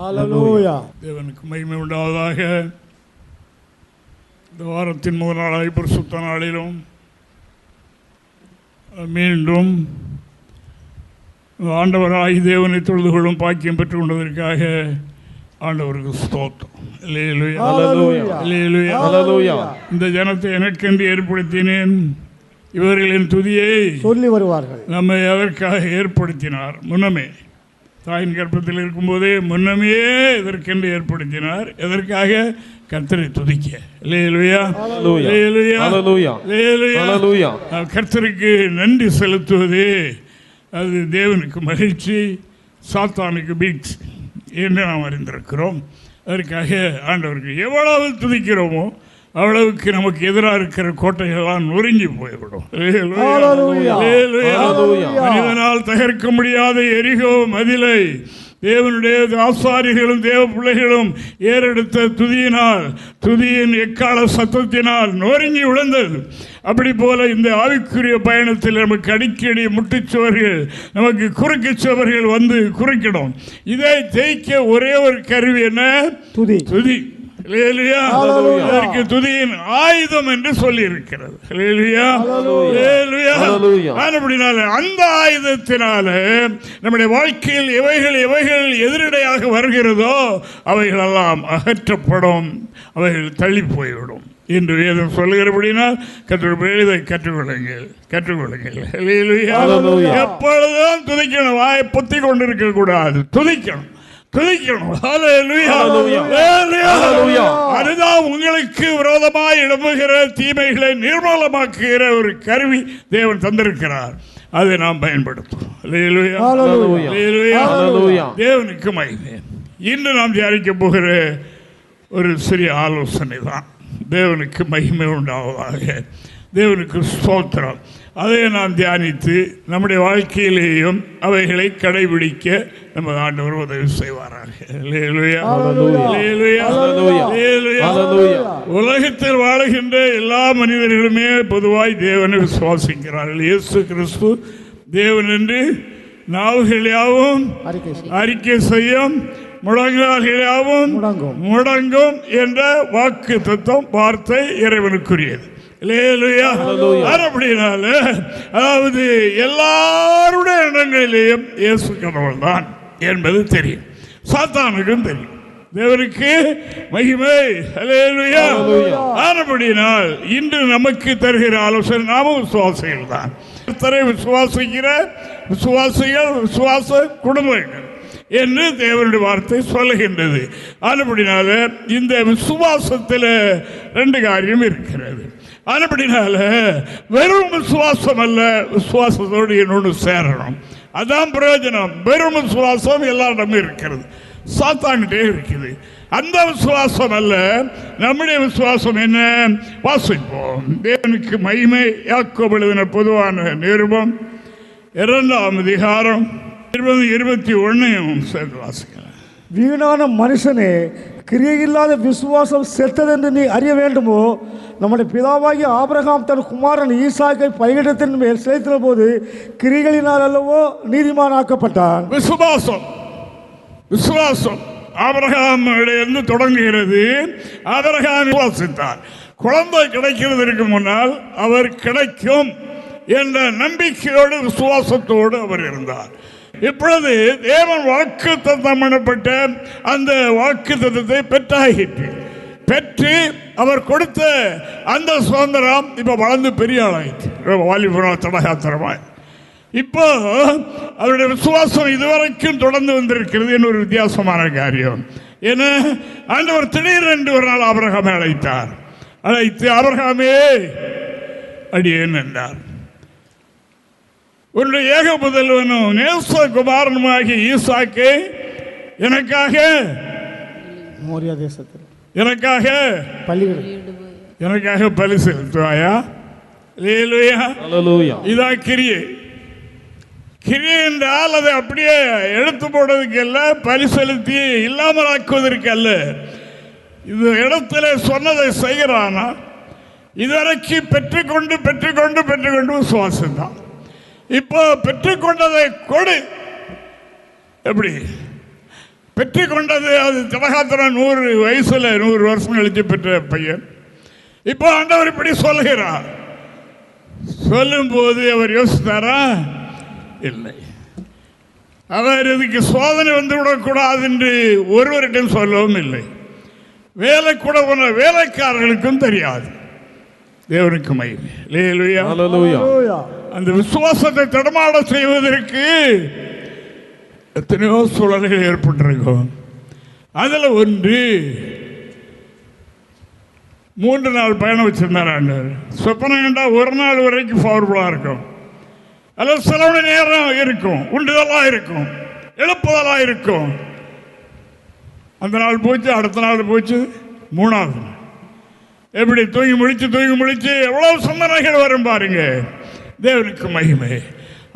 ஹல்லேலூயா. தேவனுக்கு மகிமை உண்டாவதாக. இந்த வாரத்தின் முதல் நாளாய் பரிசுத்த நாளிலும் மீண்டும் ஆண்டவராய் தேவனை தொழுது கொள்ளும் பாக்கியம் பெற்றுக் கொண்டதற்காக ஆண்டவருக்கு ஸ்தோத்திரம். இந்த ஜனத்தை எனக்கென்று ஏற்படுத்தினேன், இவர்களின் துதியை சொல்லி வருவார்கள். நம்மை எதற்காக ஏற்படுத்தினார்? முன்னமே தாயின் கர்ப்பத்தில் இருக்கும்போதே முன்னமே இதற்கென்று ஏற்படுத்தினார். எதற்காக? கர்த்தரை துதிக்க. கர்த்தருக்கு நன்றி செலுத்துவது அது தேவனுக்கு மகிழ்ச்சி, சாத்தானுக்கு பீட்ஸ் என்று நாம் அறிந்திருக்கிறோம். அதற்காக ஆண்டவருக்கு எவ்வளவு துதிக்கிறோமோ அவ்வளவுக்கு நமக்கு எதிராக இருக்கிற கோட்டைகள்லாம் நொறுங்கி போய்விடும். மனிதனால் தகர்க்க முடியாத எரிகோ மதிலை தேவனுடைய ஆசாரிகளும் தேவ பிள்ளைகளும் ஏறெடுத்த துதியினால், துதியின் எக்கால சத்தத்தினால் நொறுங்கி விழுந்தது. அப்படி போல இந்த ஆவிக்குரிய பயணத்தில் நமக்கு அடிக்கடி முட்டுச்சுவர்கள், நமக்கு குறுக்கு சுவர்கள் வந்து குறுக்கிடும். இதை தேய்க்க ஒரே ஒரு கருவி என்ன? துதி. துதி. துதியின் ஆயுதம் என்று சொல்லி இருக்கிறது. அந்த ஆயுதத்தினால நம்முடைய வாழ்க்கையில் எவைகள் எதிரடையாக வருகிறதோ அவைகளெல்லாம் அகற்றப்படும், அவைகள் தள்ளி போய்விடும் என்று வேதம் சொல்லுகிறபடினால் இதை கற்றுக்கொள்ளுங்கள். எப்பொழுதும் துதிக்கணும், வாயை பொத்தி கொண்டிருக்க கூடாது, துதிக்கணும். அதுதான் உங்களுக்கு விரோதமாய் எழும்புகிற தீமைகளை நிர்மூலமாக்குகிற ஒரு கருவி தேவன் தந்திருக்கிறார். அதை நாம் பயன்படுத்தும். தேவனுக்கு மகிமை. இன்று நாம் தியானிக்க போகிற ஒரு சிறிய ஆலோசனை தான். தேவனுக்கு மகிமை உண்டாவதாக. தேவனுக்கு ஸ்தோத்திரம். அதை நாம் தியானித்து நம்முடைய வாழ்க்கையிலேயும் அவைகளை கடைபிடிக்க நம்ம ஆண்டவர் உதவி செய்வாராக. உலகத்தில் வாழுகின்ற எல்லா மனிதர்களுமே பொதுவாய் தேவனை விசுவாசிக்கிறார்கள். இயேசு கிறிஸ்து தேவன் என்று நாவுகளாகவும் அறிக்கை செய்யும், முழங்கால்களாகவும் முடங்கும் என்ற வாக்கு தத்துவம், வார்த்தை இறைவனுக்குரியது. அதாவது எல்லாருடைய இடங்களிலேயும் இயேசு கடவுள் தான் என்பது தெரியும், சாத்தானுக்கும் தெரியும். தேவனுக்கு மகிமை. ஆனபடினால் இன்று நமக்கு தருகிற ஆலோசனை, நாமும் விசுவாசிகள் தான். விசுவாசிக்கிற விசுவாசிகள், விசுவாச குடும்பங்கள் என்று தேவனுடைய வார்த்தை சொல்லுகின்றது. அதுபடினால இந்த விசுவாசத்தில் ரெண்டு காரியம் இருக்கிறது. அதுபடினால வெறும் விசுவாசம் அல்ல, விசுவாசத்தோடு என்னோடு சேரணும், அதான் பிரயோஜனம். வெறும் விசுவாசம் எல்லாரிடமும் இருக்கிறது, சாத்தான்கிட்டே இருக்குது. அந்த விசுவாசம் அல்ல, நம்முடைய விசுவாசம் என்ன? வாசிப்போம். தேவனுக்கு மகிமை. யாக்கோபு எழுதின பொதுவான நிருபம் 2ஆம் அதிகாரம் 20-21 சேர்ந்து வாசிக்கலாம். வீணான மனுஷனே, கிரியையில்லாத விசுவாசம் செத்ததென்று நீ அறிய வேண்டுமோ? நம்முடைய பிதாவாகிய ஆபிரகாம் தன் குமாரன் ஈசாக்கை பலிபீடத்தின் மேல் செலுத்தின போது கிரிகளினால் அல்லவோ நீதிமானாக்கப்பட்டான். விசுவாசம் ஆபிரகாமிலிருந்து தொடங்குகிறது. ஆபிரகாம் விசுவாசித்தார். குழந்தை கிடைக்கிறதற்கு முன்னால் அவர் கிடைக்கும் என்ற நம்பிக்கையோடு, விசுவாசத்தோடு அவர் இருந்தார். இப்பொழுது தேவன் வாக்கு தத்தம் பண்ணப்பட்ட அந்த வாக்கு தத்தத்தை பெற்று அவர் கொடுத்த அந்த சுதந்திரம் இப்ப வளர்ந்து பெரிய ஆளாயிற்று. வாலிபுரமாய் இப்போ அவருடைய விசுவாசம் இதுவரைக்கும் தொடர்ந்து வந்திருக்கிறது. என்ன ஒரு வித்தியாசமான காரியம். ஏன்னா ஆண்டவர் திடீரென்று ஒரு நாள் ஆபிரகாமை அழைத்து ஆபிரகாமே அடியேன் என்றார். உன்னுடைய ஏக முதல்வனும் நேசகுமாரனுமாகிய ஈசாக்கை எனக்காக மோரியா தேசத்தில் எனக்காக பலி செலுத்துவாயா? இதான் கிரியை. கிரியை என்றால் அதை அப்படியே எடுத்து போடுறதுக்கு அல்ல, பலி செலுத்தி இல்லாமல் ஆக்குவதற்கு அல்ல. இந்த இடத்துல சொன்னதை செய்கிறானா? இதுவரைக்கும் பெற்றுக்கொண்டு விசுவாசம் தான். இப்போ பெற்றுக்கொண்டதை கொடு. எப்படி பெற்றுக்கொண்டது. அது திலகாத்திரம் 100 வயசுல 100 வருஷம் கழிச்சு பெற்ற பையன். இப்போ ஆண்டவர் இப்படி சொல்லுகிறார். சொல்லும் போது அவர் யோசித்தாரா? இல்லை. அவர் இதுக்கு சோதனை வந்து விடக்கூடாது என்று ஒருவரிடம் சொல்லவும் இல்லை. வேலை கூட போன வேலைக்காரர்களுக்கும் தெரியாது. தேவனுக்கு மகிமை. அல்லேலூயா. அந்த விசுவாசத்தை தடமாட செய்வதற்கு எத்தனையோ சூழல்கள் ஏற்பட்டிருக்கும். அதில் ஒன்று 3 நாள் பயணம் வச்சிருந்தார் ஆண்டவர். சொப்பனம் கண்டா 1 நாள் வரைக்கும் பவர்ஃபுல்லாக இருக்கும், அல்லது சில மணி நேரம் இருக்கும், உண்டுதலாக இருக்கும், எழுப்புதலாக இருக்கும். அந்த நாள் போச்சு, அடுத்த நாள் போச்சு, 3ஆவது நாள் எப்படி தூங்கி முழிச்சு எவ்வளவு சிந்தனைகள் வரும் பாருங்க. தேவனுக்கு மகிமை.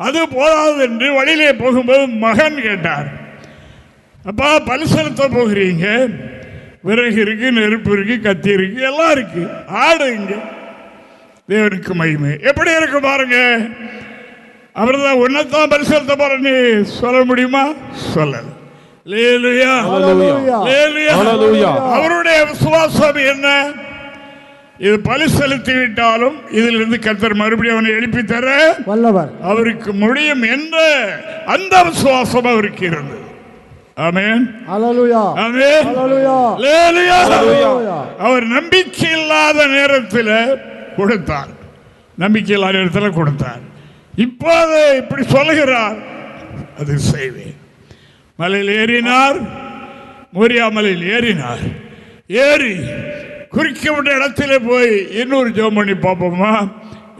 அது போதாது என்று வழியிலே போகும்போது மகன் கேட்டார், அப்பா பலி செலுத்த போகிறீங்க, விறகு இருக்கு, நெருப்பு இருக்கு, கத்தி இருக்கு, எல்லாம் இருக்கு, ஆடு இங்க. தேவனுக்கு மகிமை. எப்படி இருக்கு பாருங்க. அவர் தான் உன்னைத்தான் பலி செலுத்த போறேன்னு சொல்ல முடியுமா? சொல்லல. அவருடைய விசுவாசம் என்ன? இது பலி செலுத்தி விட்டாலும் இதிலிருந்து கர்த்தர் மறுபடியும் அவனை எழுப்பி தர வல்லவர், அவருக்கு முடியும் என்ற அந்த விசுவாசம் அவருக்கு இருந்தது. ஆமென். ஹல்லேலூயா. ஆமென். ஹல்லேலூயா. அவர் நம்பிக்கை இல்லாத நேரத்தில் கொடுத்தார். நம்பிக்கை இல்லாத நேரத்தில் கொடுத்தார். இப்போது இப்படி சொல்லுகிறார், அது செய்வேன். மலையில் ஏறினார், மோரியா மலையில் ஏறினார். ஏறி குறிக்கப்பட்ட இடத்துல போய் இன்னொரு ஜெபம் பண்ணி பார்ப்போமா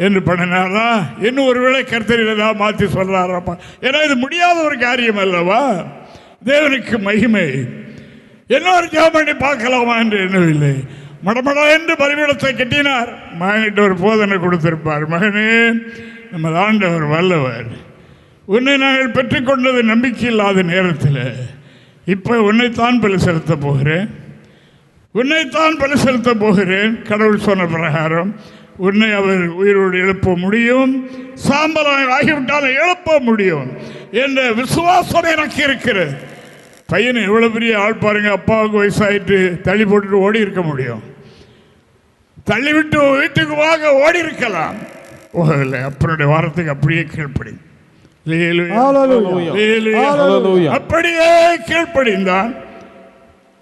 என்று பண்ணினாரா? இன்னும் ஒருவேளை கர்த்தர் தான் மாற்றி சொல்றாரப்பா. ஏன்னா இது முடியாத ஒரு காரியம் அல்லவா? தேவனுக்கு மகிமை. இன்னொரு ஜெபம் பண்ணி பார்க்கலாமா என்று எண்ணவில்லை. மடமடா என்று பலிபீடத்தை கட்டினார். மகனிட்ட ஒரு போதனை கொடுத்திருப்பார், மகனே நமது ஆண்டவர் வல்லவர், உன்னை நாங்கள் பெற்றுக்கொண்டது நம்பிக்கை இல்லாத நேரத்தில் இப்போ உன்னைத்தான் பலி செலுத்த போகிறேன், உன்னைத்தான் பலி செலுத்த போகிறேன். கடவுள் சொன்ன பிரகாரம் உன்னை அவர் உயிரோடு எழுப்ப முடியும், சாம்பலாக ஆகிவிட்டாலும் எழுப்ப முடியும் என்ற விசுவாசம் எனக்கு இருக்கிறது. பையன் எவ்வளவு பெரிய ஆள் பாருங்க. அப்பாவுக்கு வயசாயிட்டு தள்ளி போட்டுட்டு ஓடி இருக்க முடியும், தள்ளிவிட்டு வீட்டுக்கு வாங்க ஓடி இருக்கலாம், போகவில்லை. அப்பனுடைய வாரத்துக்கு அப்படியே கீழ்ப்படி, அப்படியே கீழ்ப்படிந்தான்.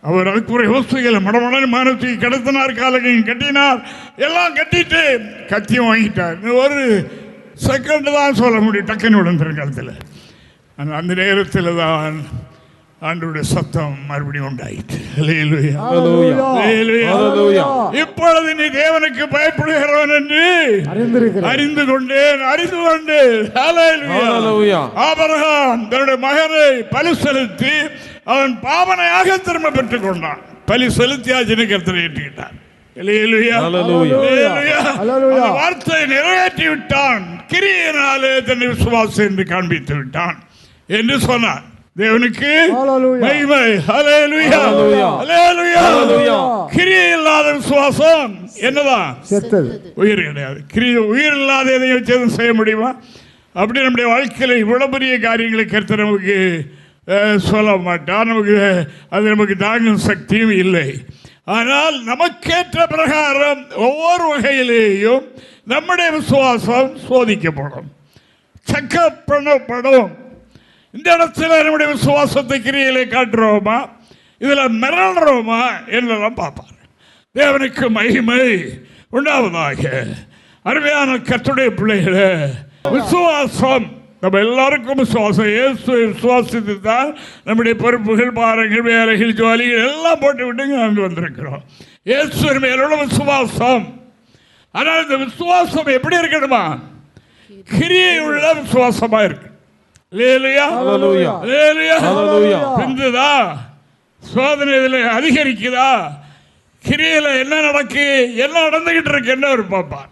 அவர் அதுக்குரிய வஸ்துகளை மடமடன்னு மானத்தை கடத்தினார், காலகையும் கட்டினார், எல்லாம் கட்டிட்டு கத்தியும் வாங்கிட்டார். ஒரு செகண்ட் தான் சொல்ல முடியும், டக்குன்னு விழுந்துற காலத்தில். அந்த நேரத்தில் தான் ஆண்டவருடைய சத்தம் மறுபடியும் உண்டாயிற்று. இப்பொழுது நீ தேவனுக்கு பயப்படுகிறவன் என்று அறிந்து கொண்டேன். ஆபிரகாம் தன்னுடைய மகனை பலி செலுத்தி அவன் பாவனையாக திரும்ப பெற்றுக் கொண்டான். பலி செலுத்தியாச்சு கர்த்தரை ஏற்றுக்கிட்டான். வார்த்தை நிறைவேற்றி விட்டான். கிரியினாலே தன்னை விசுவாசம் என்று காண்பித்து விட்டான் என்று சொன்னார். தேவனுக்கு மகிமை. ஹல்லேலூயா. ஹல்லேலூயா. கிரியை இல்லாத விசுவாசம் என்னதான்? உயிர் கிடையாது. உயிர் இல்லாத எதையும் வச்சு செய்ய முடியுமா? அப்படி நம்முடைய வாழ்க்கையில் இவ்வளவு பெரிய காரியங்களை கர்த்தர் நமக்கு சொல்ல மாட்டார். நமக்கு அது நமக்கு தாங்கும் சக்தியும் இல்லை. ஆனால் நமக்கேற்ற பிரகாரம் ஒவ்வொரு வகையிலேயும் நம்முடைய விசுவாசம் சோதிக்கப்படும், செக்கப் பண்ணப்படும். இந்த இடத்துல நம்முடைய விசுவாசத்தை கிரியையிலே காட்டுறோமா, இதில் மிரள்றோமா என்றெல்லாம் பார்ப்பார். தேவனுக்கு மகிமை உண்டாவதாக. அருமையான கர்த்தருடைய பிள்ளைகளே, விசுவாசம் நம்ம எல்லாருக்கும் விசுவாசம். இயேசு விசுவாசித்து தான் நம்முடைய பொறுப்புகள், பாரங்கள், வேலைகள், ஜோலிகள் எல்லாம் போட்டு விட்டு அங்கு வந்திருக்கிறோம். இயேசு மேலுள்ள விசுவாசம். ஆனால் இந்த விசுவாசம் எப்படி இருக்கணுமா? கிரியை உள்ள விசுவாசமா இருக்கு. பிந்துதா சோதனை இதில் அதிகரிக்குதா, கிரியில என்ன நடக்கு, என்ன நடந்துகிட்டு இருக்கு என்ன ஒரு பார்ப்பார்.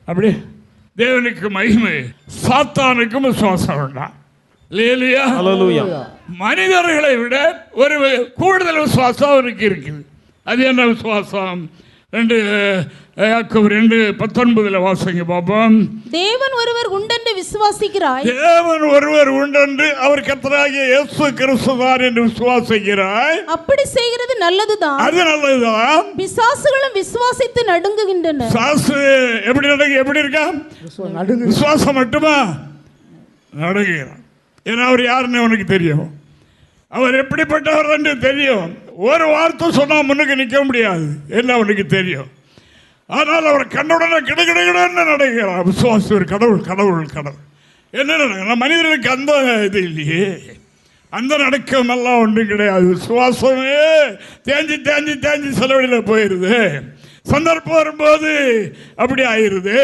அப்படி தேவனுக்கு மகிமை. சாத்தானுக்கும் விசுவாசம் வேண்டாம். மனிதர்களை விட ஒரு கூடுதல் விசுவாசம் அவருக்கு இருக்குது. அது என்ன விசுவாசம்? யாக்கோபு 2:19 வாசிங்க பாப்போம். தேவன் ஒருவர் உண்டென்று விசுவாசிக்கிறாய். தேவன் ஒருவர் உண்டென்று அவர் கர்த்தராகிய இயேசு கிறிஸ்துதான் என்று விசுவாசிக்கிறாய். அப்படி செய்கிறது நல்லதுதான். அது நல்லதுதான். பிசாசுகளும் விசுவாசித்து நடுங்குகின்றன. பிசாசு எப்படி இருக்கா? விசுவாசம் மட்டுமா நடுங்குகிறான். ஏன்னா அவர் யாருன்னு அவனுக்கு தெரியும், அவர் எப்படிப்பட்டவர் என்று தெரியும். ஒரு வார்த்தை சொன்னால் முன்னுக்கு நிற்க முடியாது என்ன அவனுக்கு தெரியும். ஆனால் அவர் கண்ணுடனே கிடுகிடுன்னு நடக்கிறார். விசுவாசி ஒரு கடவுள் கடவுள் கடவுள் என்ன நடக்கிற மனிதர்களுக்கு அந்த இது இல்லையே, அந்த நடக்கமெல்லாம் ஒன்றும் கிடையாது. விசுவாசமே தேஞ்சி தேஞ்சி தேஞ்சி செலவழியில் போயிடுது. சந்தர்ப்பம் வரும்போது அப்படி ஆயிடுது.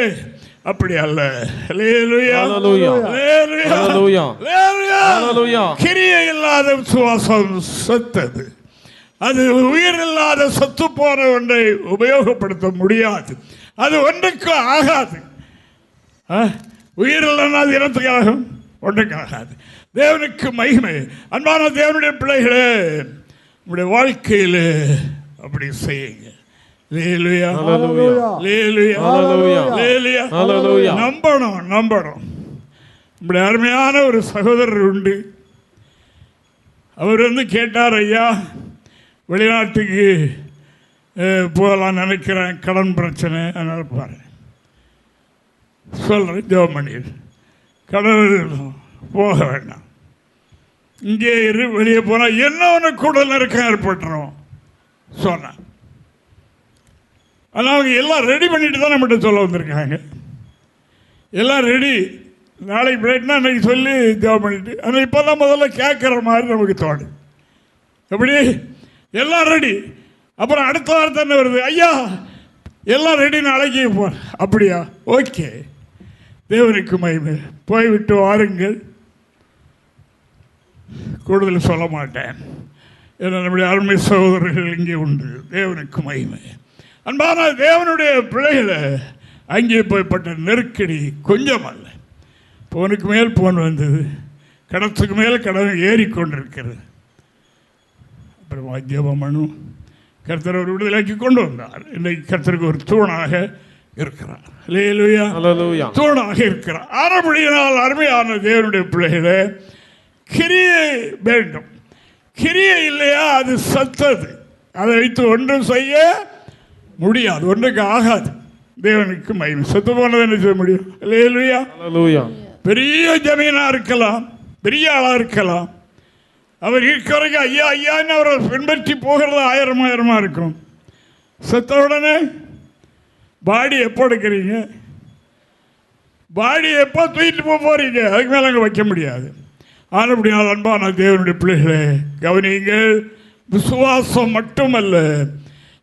அப்படி அல்ல. கிரியை இல்லாத விசுவாசம் செத்தது. அது உயிர் இல்லாத சத்து போற ஒன்றை உபயோகப்படுத்த முடியாது. அது ஒன்றுக்கு ஆகாது. உயிர் இல்லைன்னா அது இனத்துக்காகும், ஒன்றுக்கு ஆகாது. தேவனுக்கு மகிமை. அன்பான தேவனுடைய பிள்ளைகளே, நம்முடைய வாழ்க்கையில் அப்படி செய்யுங்க. நம்பணும் நம்பணும். நம்முடைய அருமையான ஒரு சகோதரர் உண்டு. அவர் கேட்டார், ஐயா வெளிநாட்டுக்கு போகலாம் நினைக்கிறேன், கடன் பிரச்சனை, அதனால் பாரு சொல்கிறேன் ஜெபமணியில் கடன் போக வேண்டாம், இங்கே இரு, வெளியே போனால் என்ன ஒன்று கூட நெருக்கம் ஏற்பட்டுரும் சொன்னான். ஆனால் அவங்க எல்லாம் ரெடி பண்ணிட்டு தான் நம்மகிட்ட சொல்ல வந்திருக்காங்க. எல்லாம் ரெடி, நாளைக்கு பிளேட்னா அன்றைக்கி சொல்லி ஜெபம் பண்ணிட்டு. ஆனால் இப்போ தான் முதல்ல கேட்குற மாதிரி நமக்கு தோணும். எப்படி எல்லாம் ரெடி, அப்புறம் அடுத்த வாரத்தை என்ன வருது, ஐயா எல்லாம் ரெடி நாளைக்கு போ. அப்படியா, ஓகே, தேவனுக்கு மகிமை, போய்விட்டு வாருங்கள். கூடுதல் சொல்ல மாட்டேன், ஏன்னா நம்முடைய அருமை சகோதரர்கள் இங்கே உண்டு. தேவனுக்கு மகிமை. அன்பான தேவனுடைய பிள்ளைகளை அங்கே போய்பட்ட நெருக்கடி கொஞ்சம் அல்ல. போனுக்கு மேல் போன் வந்தது, கடத்துக்கு மேல் கடன் ஏறிக்கொண்டிருக்கிறது. அப்புறமா ஜெபமனு கர்த்தர் ஒரு விடுதலைக்கு கொண்டு வந்தார். இன்றைக்கு கர்த்தருக்கு ஒரு தூணாக இருக்கிறார். அல்லேலூயா, தூணாக இருக்கிறார். ஆரம்படியினால் அருமையான தேவனுடைய பிள்ளைகளை கிரியை வேண்டும். கிரியை இல்லையா அது சத்தது. அதை வைத்து ஒன்றும் செய்ய முடியாது, ஒன்றுக்கு ஆகாது. தேவனுக்கு மகிமை. செத்து போனது என்ன செய்ய முடியும்? அல்லேலூயா. பெரிய ஜமீனா இருக்கலாம், பெரிய ஆளா இருக்கலாம், அவர் இருக்கிற வரைக்கும் ஐயா ஐயான்னு அவரை பின்பற்றி போகிறது 1000 இருக்கும். செத்த உடனே பாடி எப்போ எடுக்கிறீங்க, பாடி எப்போ தூக்கிட்டு போகிறீங்க, அதுக்கு மேலே அங்கே வைக்க முடியாது. ஆனப்படினால் அன்பான தேவனுடைய பிள்ளைகளே கவனியுங்கள். விசுவாசம் மட்டுமல்ல,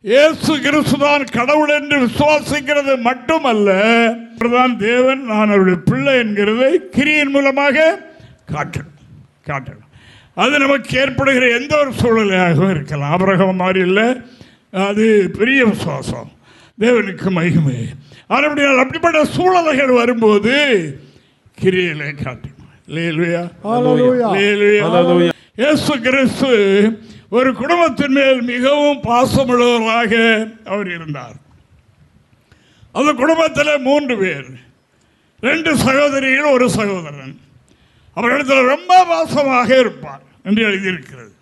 இயேசு கிறிஸ்துதான் கடவுள் என்று விசுவாசிக்கிறது மட்டுமல்ல, தான் தேவன் நான் அவருடைய பிள்ளை என்கிறதை கிரியின் மூலமாக காட்டணும். அது நமக்கு ஏற்படுகிற எந்த ஒரு சூழ்நிலையாகவும் இருக்கலாம். ஆபிரகாம் மாதிரி இல்லை, அது பெரிய விசுவாசம். தேவனுக்கு மகிமை. ஆனால் அப்படிப்பட்ட சூழ்நிலைகள் வரும்போது கிரியிலே காட்டணும். இயேசு கிறிஸ்து ஒரு குடும்பத்தின் மேல் மிகவும் பாசமுள்ளவராக அவர் இருந்தார். அந்த குடும்பத்தில் 3 பேர், 2 சகோதரிகள், ஒரு சகோதரன். அவரிடத்தில் ரொம்ப பாசமாக இருப்பார் என்று எழுதியிருக்கிறது.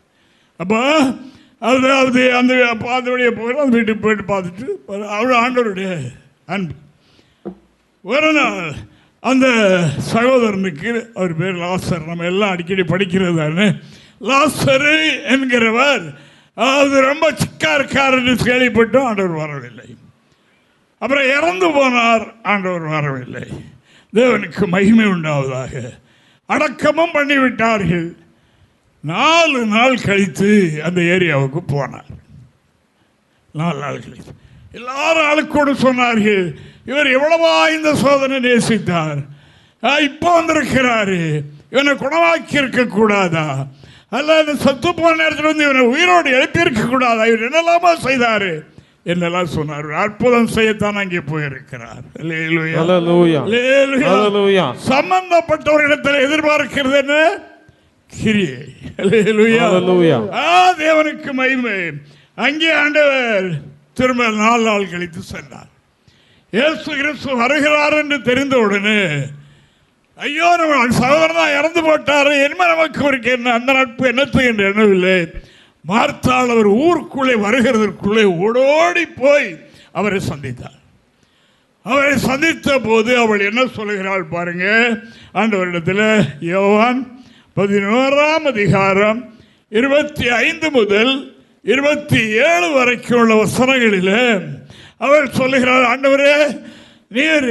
அப்போ அதாவது அந்த அதனுடைய போய் அந்த வீட்டுக்கு போயிட்டு பார்த்துட்டு அவர் ஆண்டவருடைய அன்பு. ஒரு நாள் அந்த சகோதரனுக்கு, அவர் பேர் லாசர், நம்ம எல்லாம் அடிக்கடி படிக்கிறது தானே, லாசரு என்கிறவர் அது ரொம்ப சிக்கா இருக்கார் என்று கேள்விப்பட்டும் ஆண்டவர் வரவில்லை. அப்புறம் இறந்து போனார், ஆண்டவர் வரவில்லை. தேவனுக்கு மகிமை உண்டாவதாக. அடக்கமும் பண்ணிவிட்டார்கள். 4 நாள் கழித்து அந்த ஏரியாவுக்கு போனார். 4 நாள் கழித்து எல்லாரும் ஆளுக்கூட சொன்னார்கள், இவர் எவ்வளவா இந்த சோதனை நேசித்தார், இப்போ வந்திருக்கிறாரு, இவனை குணமாக்கி இருக்க கூடாதா, அல்ல இந்த சத்து போன நேரத்தில் வந்து இவனை உயிரோடு எழுப்பியிருக்க கூடாதா, இவர் என்னெல்லாமோ செய்தார் என்னெல்லாம் சொன்னார். அற்புதம் செய்யத்தான் அங்கே போயிருக்கிறார். சம்பந்தப்பட்டவர்களிடத்தில் எதிர்பார்க்கிறது என்ன? கிரியை. தேவனுக்கு மகிமை. அங்கே ஆண்டவர் திரும்ப 4 நாள் கழித்து சென்றார். இயேசு கிறிஸ்து வருகிறார் என்று தெரிந்தவுடனே, ஐயோ நம்ம சகோதரன் தான் இறந்து போட்டார், என்ன நமக்கு அவருக்கு என்ன அந்த நட்பு என்னத்து என்று எண்ணவில்லை. மார்த்தாள் அவர் ஊருக்குள்ளே வருகிறதற்குள்ளே ஓடோடி போய் அவரை சந்தித்தார். அவரை சந்தித்த போது அவள் என்ன சொல்லுகிறாள் பாருங்க. ஆண்டவரிடத்தில் யோவான் 11ஆம் அதிகாரம் 25 முதல் 27 வரைக்கும் உள்ள வசனங்களில் அவள் சொல்லுகிறாள், ஆண்டவரே நீர்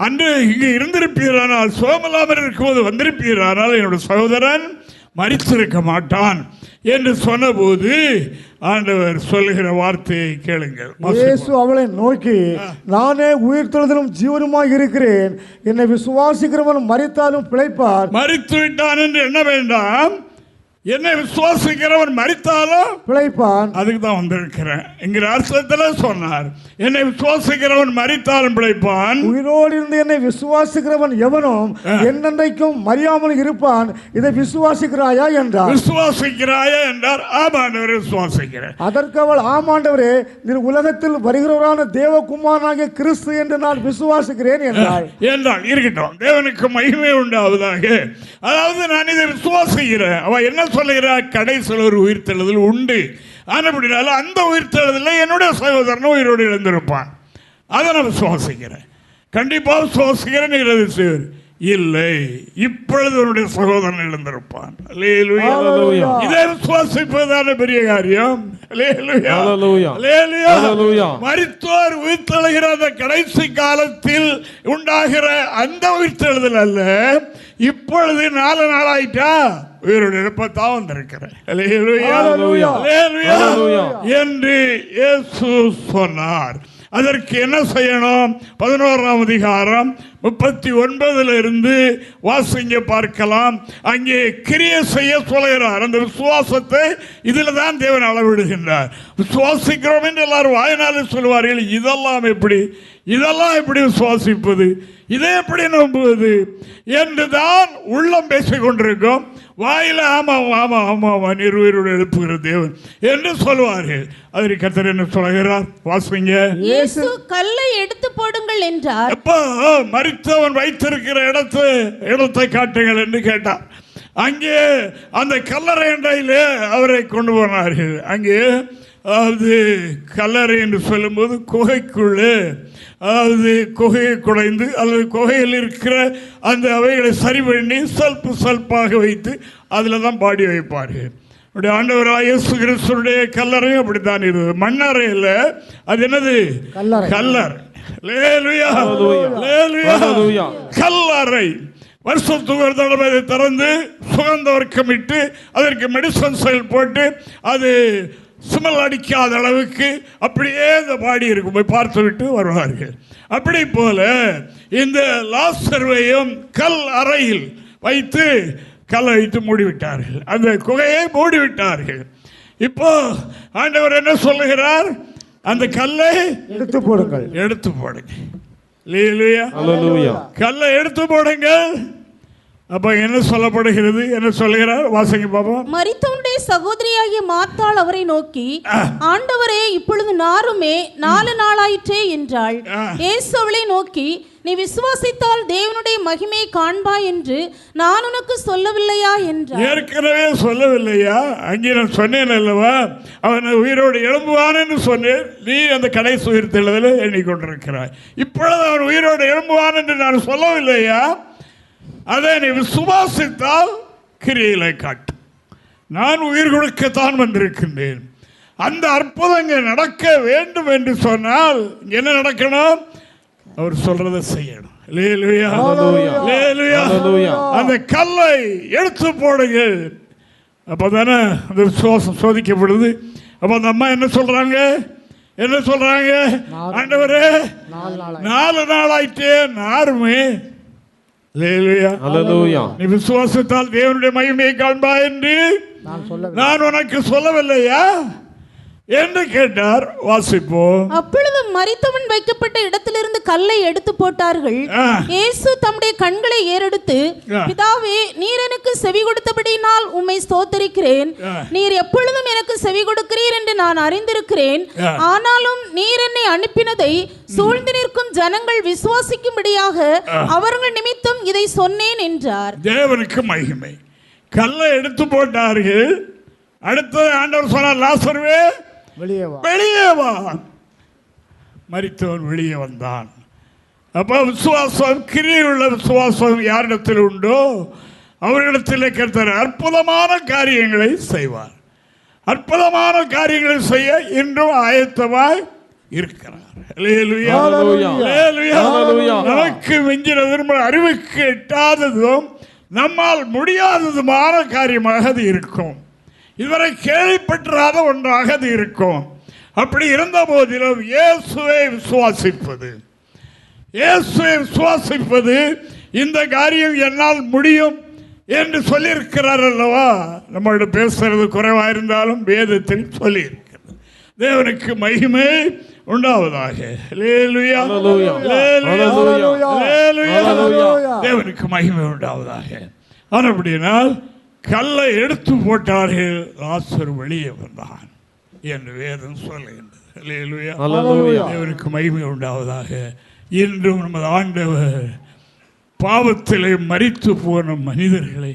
அன்று இங்கு இருந்திருப்பீரானால், சோமலாமர் இருக்கும்போது வந்திருப்பீரானால் என்னோட சகோதரன் மரித்திருக்க மாட்டான் என்று சொன்னபோது ஆண்டவர் சொல்லுகிற வார்த்தையை கேளுங்கள். இயேசு அவளை நோக்கி, நானே உயிர்த்தெழுதலும் ஜீவனுமாய் இருக்கிறேன், என்னை விசுவாசிக்கிறவன் மரித்தாலும் பிழைப்பார். மரித்து விட்டான் என்று என்ன வேண்டாம், என்னை விசுவாசிக்கிறவன் மரித்தாலும் பிழைப்பான். அதுக்கு தான் வந்திருக்கிறேன் என்கிற அர்த்தத்தில் சொன்னார். என்னை விசுவாசிக்கிறவன் மரித்தாலும் பிழைப்பான். உயிரோடு இருந்து என்னை விசுவாசிக்கிறவன் எவனும் என்னென்றைக்கும் மறியாமல் இருப்பான். இதை விசுவாசிக்கிறாயா என்றார். விசுவாசிக்கிறாயா என்றார். ஆமாண்டவரை விசுவாசிக்கிறேன். அதற்கு அவள், ஆமாண்டவரே, நீர் உலகத்தில் வருகிறவரான தேவகுமாரனாகிய கிறிஸ்து என்று நான் விசுவாசிக்கிறேன் என்றாள். இருக்கட்டும், தேவனுக்கு மகிமை உண்டாவதாக. அதாவது நான் இதை விசுவாசிக்கிறேன். அவ என்ன சொல்லுகிறார், கடைசியில் ஒரு உயிர்த்தெழுதல் உண்டு. ஆனப்படினால அந்த உயிர்த்தெழுதலில் என்னுடைய சகோதரன் உயிரோடு எழுந்திருப்பான். அதை நான் விசுவாசிக்கிறேன், கண்டிப்பாக விசுவாசிக்கிறேன். இல்லை, இப்பொழுது அவனுடைய சகோதரன் எழுந்திருப்பான். இதை விசுவாசிப்பதான பெரிய காரியம். மரித்தோர் உயிர்த்தெழுகிற அந்த கடைசி காலத்தில் உண்டாகிற அந்த உயிர்த்தெழுதல் அல்ல, இப்பொழுது 4 நாளாயிட்டா உயிரோடு எழுப்பத்தான் வந்திருக்கிறேன் என்று இயேசு சொன்னார். அதற்கு என்ன செய்யணும்? 11ஆம் அதிகாரம் 39 இருந்து வாசிங்க பார்க்கலாம். அங்கே கிரியை செய்ய சொல்கிறார். அந்த விசுவாசத்தை இதில் தான் தேவன் அளவிடுகின்றார். விசுவாசிக்கிறோம் என்று எல்லாரும் வாயினாலே சொல்வார்கள். இதெல்லாம் எப்படி விசுவாசிப்பது, இதை எப்படி நம்புவது என்றுதான் உள்ளம் பேசிக் கொண்டிருக்கும். வாயில ஆமா ஆமா ஆமா ஆமா நீர் உயிரோடு எழுப்புகிற தேவன் என்று சொல்வார்கள். அதற்கு கர்த்தர் என்ன சொல்கிறார்? வாசிங்க. இயேசு கல்லை எடுத்து போடுங்கள் என்றார். எப்போ மரித்தவன் வைத்திருக்கிற இடத்தை காட்டுங்கள் என்று கேட்டார். அங்கே அந்த கல்லறை அண்டையிலே அவரை கொண்டு போனார்கள். அங்கே அதாவது கல்லறை என்று சொல்லும்போது குகைக்குள்ளே, அதாவது குகையை குடைந்து அல்லது குகையில் இருக்கிற அந்த அவைகளை சரி பண்ணி சல்பாக வைத்து அதில் தான் பாடி வைப்பார்கள். அப்படி ஆண்டவராகிய இயேசு கிறிஸ்துவினுடைய கல்லறையும் அப்படித்தான் இருந்தது. மண்ணறையில் அது என்னது? கல்லறை. கல்லறை. வருஷத்துக்கு ஒரு தடவை திறந்து சுகந்த வர்க்கமிட்டு அதற்கு மெடிசன் செயல் போட்டு அது சுமல் அடிக்காத அளவுக்கு அப்படியே இந்த பாடி இருக்கும். போய் பார்த்து விட்டு வருவார்கள். அப்படி போல இந்த லாசர்வையும் கல் அறையில் வைத்து கல்லை வைத்து மூடிவிட்டார்கள். அந்த குகையை மூடிவிட்டார்கள். இப்போ ஆண்டவர் என்ன சொல்லுகிறார்? அந்த கல்லை எடுத்து போடுங்கள். கல்லை எடுத்து போடுங்கள். அப்ப என்ன சொல்லப்படுகிறது? என்ன சொல்லுகிறார்? வாசிங்க பாப்போம். மரித்தவனுடைய சகோதரியாகிய மார்த்தாள் அவரை நோக்கி, ஆண்டவரே, இப்பொழுது நாருமே 4 நாளாயிற்றே என்றாள். இயேசு அவளை நோக்கி, நீ விசுவாசித்தால் தேவனுடைய மகிமையை காண்பாய் என்று நான் உனக்கு சொல்லவில்லையா என்றார். ஏற்கனவே சொல்லவில்லையா? அங்கே நான் சொன்னேன் அல்லவா, அவன் உயிரோடு எழும்புவான் என்று சொன்னேன். நீ அந்த கடைசி உயிர்த்தெழுதலை எண்ணிக்கொண்டிருக்கிறாய். இப்பொழுது அவன் உயிரோடு எழும்புவான் என்று நான் சொல்லவில்லையா? அதை நீ விசுவாசித்தால் கிரியைகளை காட்டு. நான் உயிர் கொடுக்கத்தான் வந்திருக்கின்றேன். அந்த அற்புதங்கள் நடக்க வேண்டும் என்று சொன்னால் என்ன நடக்கணும்? அவர் சொல்றதை செய்யணும். அந்த கல்லை எடுத்து போடுங்கள். அப்பதானே அந்த விசுவாசம் சோதிக்கப்படுது. அப்ப அந்த அம்மா என்ன சொல்றாங்க? ஆண்டவரே, 4 நாளாயிட்டே நாருமே. நீ விசுவாசத்தால் தேவனுடைய மகிமையை காண்பாய் என்று நான் உனக்கு சொல்லவில்லையா? என்று கேட்டார். வாசிப்போம். அப்பொழுது மரித்தவன் வைக்கப்பட்ட இடத்திலிருந்து கல்லை எடுத்து போட்டார்கள். இயேசு தம்முடைய கண்களை ஏறெடுத்து, பிதாவே, நீர் எனக்கு செவி கொடுத்தபடியினால் உம்மை ஸ்தோத்திரிக்கிறேன். நீர் எப்பொழுதும் எனக்கு செவி கொடுக்கிறீர் என்று நான் அறிந்திருக்கிறேன். ஆனாலும் நீர் என்னை அனுப்பினதை சூழ்ந்து நிற்கும் ஜனங்கள் விசுவாசிக்கும்படியாக அவர்கள் நிமித்தம் இதை சொன்னேன் என்றார். தேவனுக்கு மகிமை. கல்லை எடுத்து போட்டார்கள். அடுத்தது ஆண்டவர் சொன்னார், லாசருவே வெளியே வா. மரித்தவன் வெளியே வந்தான். அப்போ விசுவாசம், கிரியையுள்ள விசுவாசம் யாரிடத்தில் உண்டோ அவர்களிடத்தில் கர்த்தர் அற்புதமான காரியங்களை செய்வார். அற்புதமான காரியங்களை செய்ய இன்றும் ஆயத்தமாய் இருக்கிறார். நமக்கு மிஞ்சின விரும்ப அறிவுக்கு எட்டாததும் நம்மால் முடியாததுமான காரியமாக அது இருக்கும். இதுவரை கேள்விப்பட்டாத ஒன்றாக அது இருக்கும். அப்படி இருந்த போதிலும் இயேசுவை விசுவாசிப்பது இந்த காரியம் என்னால் முடியும் என்று சொல்லியிருக்கிறார் அல்லவா. நம்மளோட பேசுறது குறைவாக இருந்தாலும் வேதத்தில் சொல்லியிருக்கிறது. தேவனுக்கு மகிமை உண்டாவதாக. தேவனுக்கு மகிமை உண்டாவதாக. அப்படினால் கல்லை எடுத்து போட்டார்கள், லாசர் வெளியே வந்தான் என்று வேதம் சொல்லுகின்றது. தேவனுக்கு மகிமை உண்டாவதாக. இன்றும் நமது ஆண்டவர் பாவத்திலே மரித்து போன மனிதர்களை,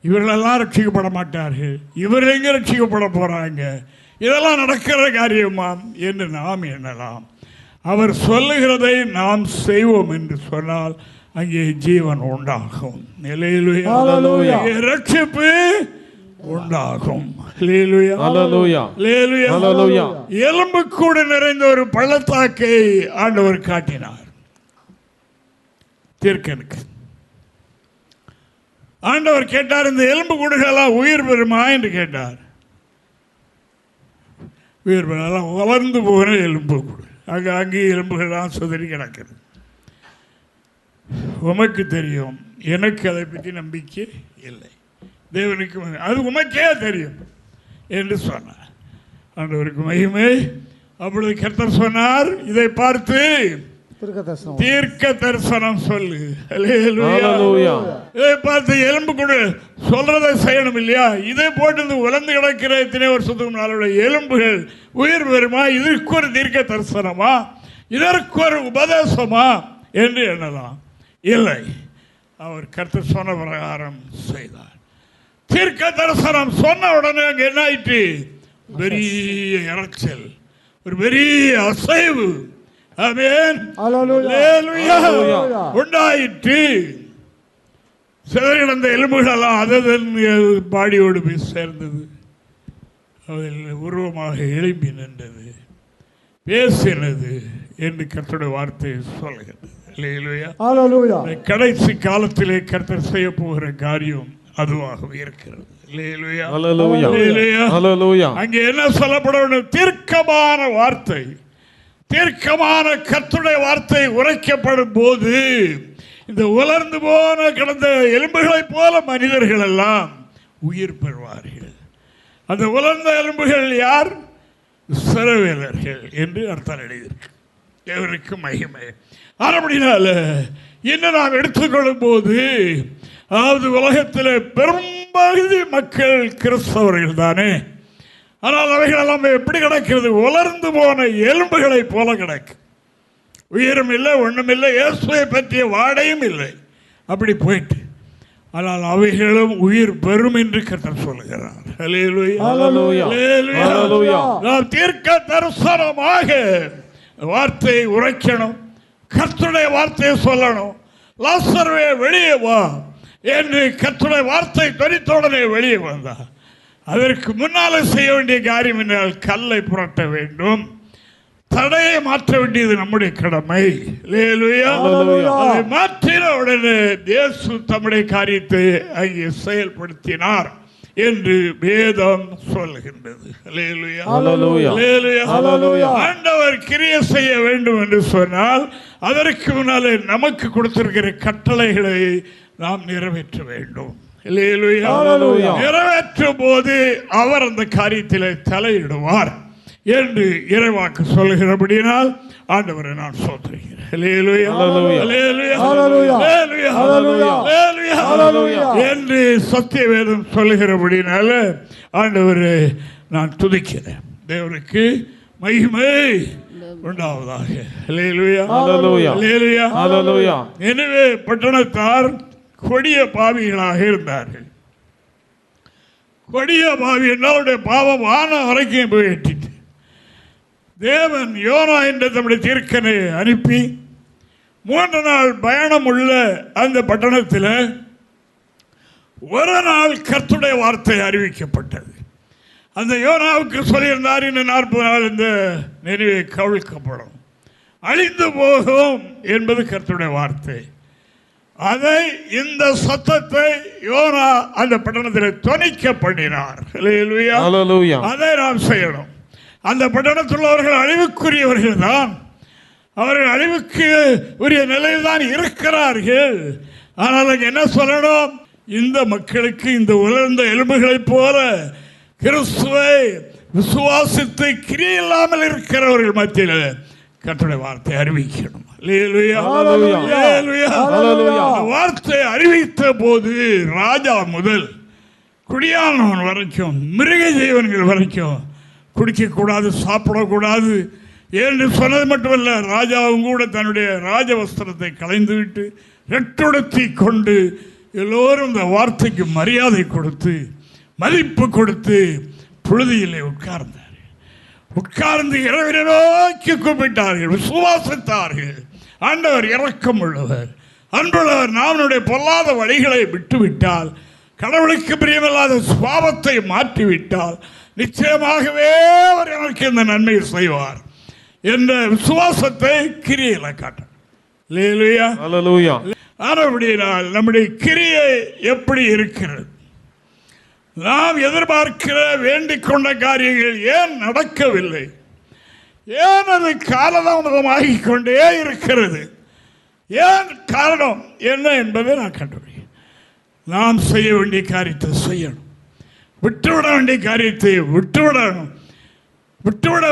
இவர்களெல்லாம் ரட்சிக்கப்பட மாட்டார்கள், இவர்கள் எங்கே ரட்சிக்கப்பட போறாங்க, இதெல்லாம் நடக்கிற காரியமாம் என்று நாம் எண்ணலாம். அவர் சொல்லுகிறதை நாம் செய்வோம் என்று சொன்னால் அங்கே ஜீவன் உண்டாகும், ரட்சிப்பு உண்டாகும். எலும்பு கூட நிறைந்த ஒரு பள்ளத்தாக்கை ஆண்டவர் காட்டினார் தீர்க்கனுக்கு. ஆண்டவர் கேட்டார், இந்த எலும்பு கூடுகளெல்லாம் உயிர் பெறுமா என்று கேட்டார். உயிர் பெறலாம், வளர்ந்து போகிற எலும்பு கூடு, அங்கே எலும்புகள்லாம் சுதறி கிடக்கிறது. உமக்கு தெரியும், எனக்கு அதை பற்றி நம்பிக்கை இல்லை, தேவனுக்கு அது உமக்கே தெரியும் என்று சொன்னார். ஆண்டவருக்கு மகிமை. அப்பொழுது கர்த்தர் சொன்னார், இதை பார்த்து தீர்க்க தரிசனம் சொல்லு. இதை பார்த்து எலும்பு கொடு சொல்றதை செய்யணும் இல்லையா. இதை போட்டு உலர்ந்து கிடக்கிற இத்தனை வருஷத்துக்கு முன்னால எலும்புகள் உயிர் பெறுமா, இதற்கு ஒரு தீர்க்க தரிசனமா, இதற்கு ஒரு உபதேசமா என்று எண்ணலாம். இல்லை, அவர் கர்த்தர் சொன்ன பிரகாரம் செய்தார். தீர்க்க தரிசனம் சொன்ன உடனே அங்கே என்ன ஆயிற்று? பெரிய இறைச்சல், ஒரு பெரிய அசைவு உண்டாயிற்று. சிதறிடந்த எலும்புகளெல்லாம் அதன் பாடியோடு போய் சேர்ந்தது. அதில் உருவமாக எழுப்பி நின்றது, பேசினது என்று கர்த்தருடைய வார்த்தை சொல்கிறது. கடைசி காலத்திலே கர்த்தர் செய்ய போகிற காரியம் அதுவாக இருக்கிறது. அங்கே என்ன சொல்லப்பட வேண்டும்? தீர்க்கமான வார்த்தை, தீர்க்கமான கர்த்தருடைய வார்த்தை உரைக்கப்படும் போது இந்த உலர்ந்து போன கிடந்த எலும்புகளைப் போல மனிதர்கள் எல்லாம் உயிர் பெறுவார்கள். அந்த உலர்ந்த எலும்புகள் யார்? இஸ்ரவேலர்கள் என்று அர்த்தம் எழுதியிருக்கு. தேவனுக்கு மகிமை. அப்படினால இன்னும் நாம் எடுத்துக்கொள்ளும் போது, அதாவது உலகத்தில் பெரும்பகுதி மக்கள் கிறிஸ்தவர்கள் தானே. ஆனால் அவைகளெல்லாம் எப்படி கிடக்கிறது? உலர்ந்து போன எலும்புகளை போல கிடக்கு. உயிரும் இல்லை, ஒன்றும் இல்லை, இயேசுவை பற்றிய வாடையும் இல்லை, அப்படி போயிட்டு. ஆனால் அவைகளும் உயிர் பெறும் என்று கர்த்தர் சொல்லுகிறார். நாம் தீர்க்க தரிசனமாக வார்த்தையை உரைக்கணும், கர்த்தருடைய வார்த்தையை சொல்லணும். லாசருவே வெளியே வா என்று கர்த்தருடைய வார்த்தை தொனித்தோடனே வெளியே வந்தார். அதற்கு முன்னால செய்ய வேண்டிய காரியம் என்றால் கல்லை புரட்ட வேண்டும், தடையை மாற்ற வேண்டியது நம்முடைய கடமை. அதை மாற்றின உடனே இயேசு தம்முடைய காரியத்தை அங்கே செயல்படுத்தினார் என்று வேதம் சொல்லுகின்றது. ஆண்டவர் கிரியை செய்ய வேண்டும் என்று சொன்னால் அதற்கு முன்னாலே நமக்கு கொடுத்திருக்கிற கட்டளைகளை நாம் நிறைவேற்ற வேண்டும். நிறைவேற்றும் போது அவர் அந்த காரியத்தில் தலையிடுவார். என்று இறைவாக்கு சொல்லுகிறபடியினால் ஆண்டவரை நான் சோதரிக்கிறேன். Hallelujah. என்று சத்திய வேதம் சொல்லுகிறபடினால ஆண்டவரை நான் துதிக்கிறேன். தேவனுக்கு மகிமை உண்டாவதாக. எனவே பட்டணத்தார் கொடிய பாவிகளாக இருந்தார்கள். கொடிய பாவி என்னுடைய பாவம் வானம் வரைக்கும் போய் எட்டிட்டு தேவன் யோனா என்ற தம்முடைய தீர்க்கனை அனுப்பி 3 நாள் பயணம் உள்ள அந்த பட்டணத்தில் ஒரு நாள் கர்த்தருடைய வார்த்தை அறிவிக்கப்பட்டது. அந்த யோனாவுக்கு சொல்லியிருந்தார், இன்னும் 40 நாள் இந்த நினைவை கவிழ்க்கப்படும், அழிந்து போகும் என்பது கர்த்தருடைய வார்த்தை. அதை இந்த சத்தத்தை யோனா அந்த பட்டணத்தில் தொனிக்க பண்ணினார். அதை நாம் செய்யணும். அந்த பட்டணத்தில் உள்ளவர்கள் அழிவுக்குரியவர்கள் தான், அவர்கள் அழிவுக்கு உரிய நிலையில் தான் இருக்கிறார்கள். ஆனால் என்ன சொல்லணும், இந்த மக்களுக்கு இந்த உலர்ந்த எலும்புகளைப் போல கிறிஸ்துவை விசுவாசித்து கிரியை இல்லாமல் இருக்கிறவர்கள் மத்தியில் கர்த்தருடைய வார்த்தை அறிவிக்கணும். வார்த்தை அறிவித்த போது ராஜா முதல் குடியானவன் வரைக்கும் மிருக ஜீவன்கள் வரைக்கும் குடிக்கக்கூடாது, சாப்பிடக்கூடாது என்று சொன்னது மட்டுமல்ல, ராஜாவும் கூட தன்னுடைய ராஜவஸ்திரத்தை களைந்துவிட்டு ரெட்டுடுத்தி கொண்டு எல்லோரும் இந்த வார்த்தைக்கு மரியாதை கொடுத்து மதிப்பு கொடுத்து புழுதியிலே உட்கார்ந்து இறைவனை நோக்கி கூப்பிட்டார்கள், விசுவாசித்தார்கள். ஆண்டவர் இரக்கம் உள்ளவர், அன்புள்ளவர். நாமனுடைய பொல்லாத வழிகளை விட்டுவிட்டால், கடவுளுக்கு பிரியமில்லாத சுபாவத்தை மாற்றிவிட்டால் நிச்சயமாகவே அவர் எனக்கு இந்த நன்மையை செய்வார் என்ற விசுவாசத்தை கிரியையில காட்டார். ஆனபடியால் நம்முடைய கிரியை எப்படி இருக்கிறது? நாம் எதிர்பார்க்கிற வேண்டிக் கொண்ட காரியங்கள் ஏன் நடக்கவில்லை? ஏன் அது காலதாமதமாகிக் கொண்டே இருக்கிறது? ஏன் காரணம் என்ன என்பதை நான் கண்டுபிடிக்கிறேன். நாம் செய்ய வேண்டிய காரியத்தை செய்யணும், விட்டுவிட வேண்டிய காரியத்தை விட்டுவிட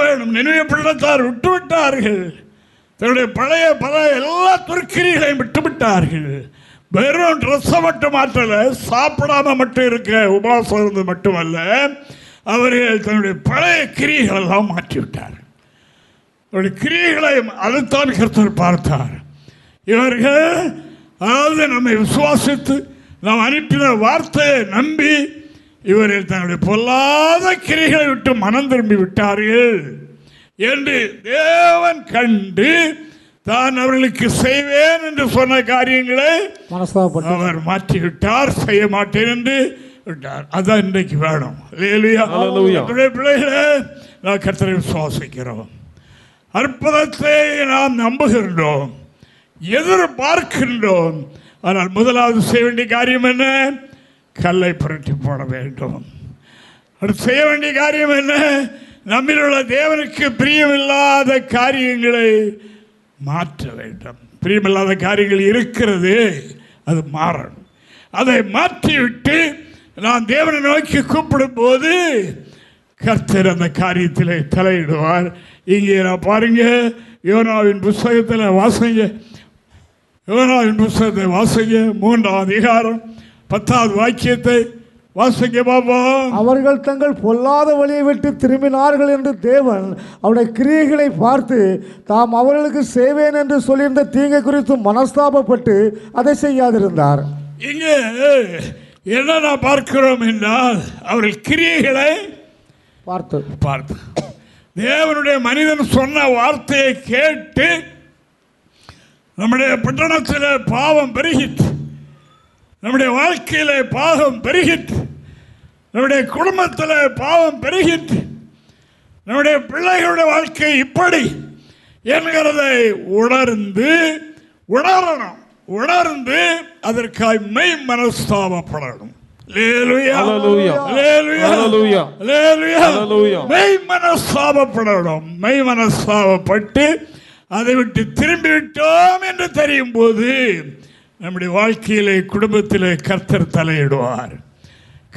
வேண்டும். நினைவு பள்ளத்தார் விட்டுவிட்டார்கள். தன்னுடைய பழைய எல்லா துர்க்கிரிகளையும் விட்டுவிட்டார்கள். வெறும் ட்ரெஸ்ஸை மட்டும் மாற்றல, சாப்பிடாம மட்டும் இருக்க உபவாசம் இருந்தது மட்டுமல்ல, அவர்கள் தன்னுடைய பழைய கிரியைகள் எல்லாம் மாற்றிவிட்டார். அவருடைய கிரியைகளை அதைத்தான் கர்த்தர் பார்த்தார். இவர்கள் அதாவது நம்மை விசுவாசித்து நாம் அனுப்பின வார்த்தையை நம்பி இவர்கள் தன்னுடைய பொல்லாத கிரியைகளை விட்டு மனம் திரும்பி விட்டார்கள் என்று தேவன் கண்டு தான் அவர்களுக்கு செய்வேன் என்று சொன்ன காரியங்களை அவர் மாற்றிவிட்டார். செய்ய மாட்டேன் என்று விட்டார். அதான் இன்றைக்கு வேணும். பிள்ளைகளே, நான் கர்த்தரை விசுவாசிக்கிறோம், அற்புதத்தை நாம் நம்புகின்றோம், எதிர்பார்க்கின்றோம். ஆனால் முதலாவது செய்ய வேண்டிய காரியம் என்ன? கல்லை புரட்டி போட வேண்டும். அடுத்து செய்ய வேண்டிய காரியம் என்ன? நம்மில் உள்ள தேவனுக்கு பிரியமில்லாத காரியங்களை மாற்ற வேண்டும். பிரியமில்லாத காரியங்கள் இருக்கிறது, அது மாறணும். அதை மாற்றிவிட்டு நான் தேவனை நோக்கி கூப்பிடும் போது கர்த்தர் அந்த காரியத்தில் தலையிடுவார். இங்கே நான் பாருங்க, யோனாவின் புஸ்தகத்தில் வாசிங்க, யோனாவின் புஸ்தகத்தை வாசிங்க, 3ஆம் அதிகாரம் 10வது வாக்கியத்தை வாசிங்க பாபா. அவர்கள் தங்கள் பொல்லாத வழியை விட்டு திரும்பினார்கள் என்று தேவன் அவருடைய கிரியைகளை பார்த்து தாம் அவர்களுக்கு செய்வேன் என்று சொல்லியிருந்த தீங்கை குறித்து மனஸ்தாபப்பட்டு அதை செய்யாதிருந்தார். இங்கே என்ன பார்க்கிறோம் என்றால், அவர்கள் கிரியைகளை பார்த்து தேவனுடைய மனிதன் சொன்ன வார்த்தையை கேட்டு நம்முடைய பட்டணத்தில் பாவம் பெருகிட்டு, நம்முடைய வாழ்க்கையில் பாவம் பெருகிட்டு, நம்முடைய குடும்பத்தில் பாவம் பெருகிட்டு, நம்முடைய பிள்ளைகளுடைய வாழ்க்கை இப்படி என்கிறதை உணர்ந்து அதற்காய் மெய் மனஸ்தாபப்படணும். மெய் மனஸ்தாபப்பட்டு அதை விட்டு திரும்பிவிட்டோம் என்று தெரியும் போது நம்முடைய வாழ்க்கையிலே குடும்பத்திலே கர்த்தர் தலையிடுவார்.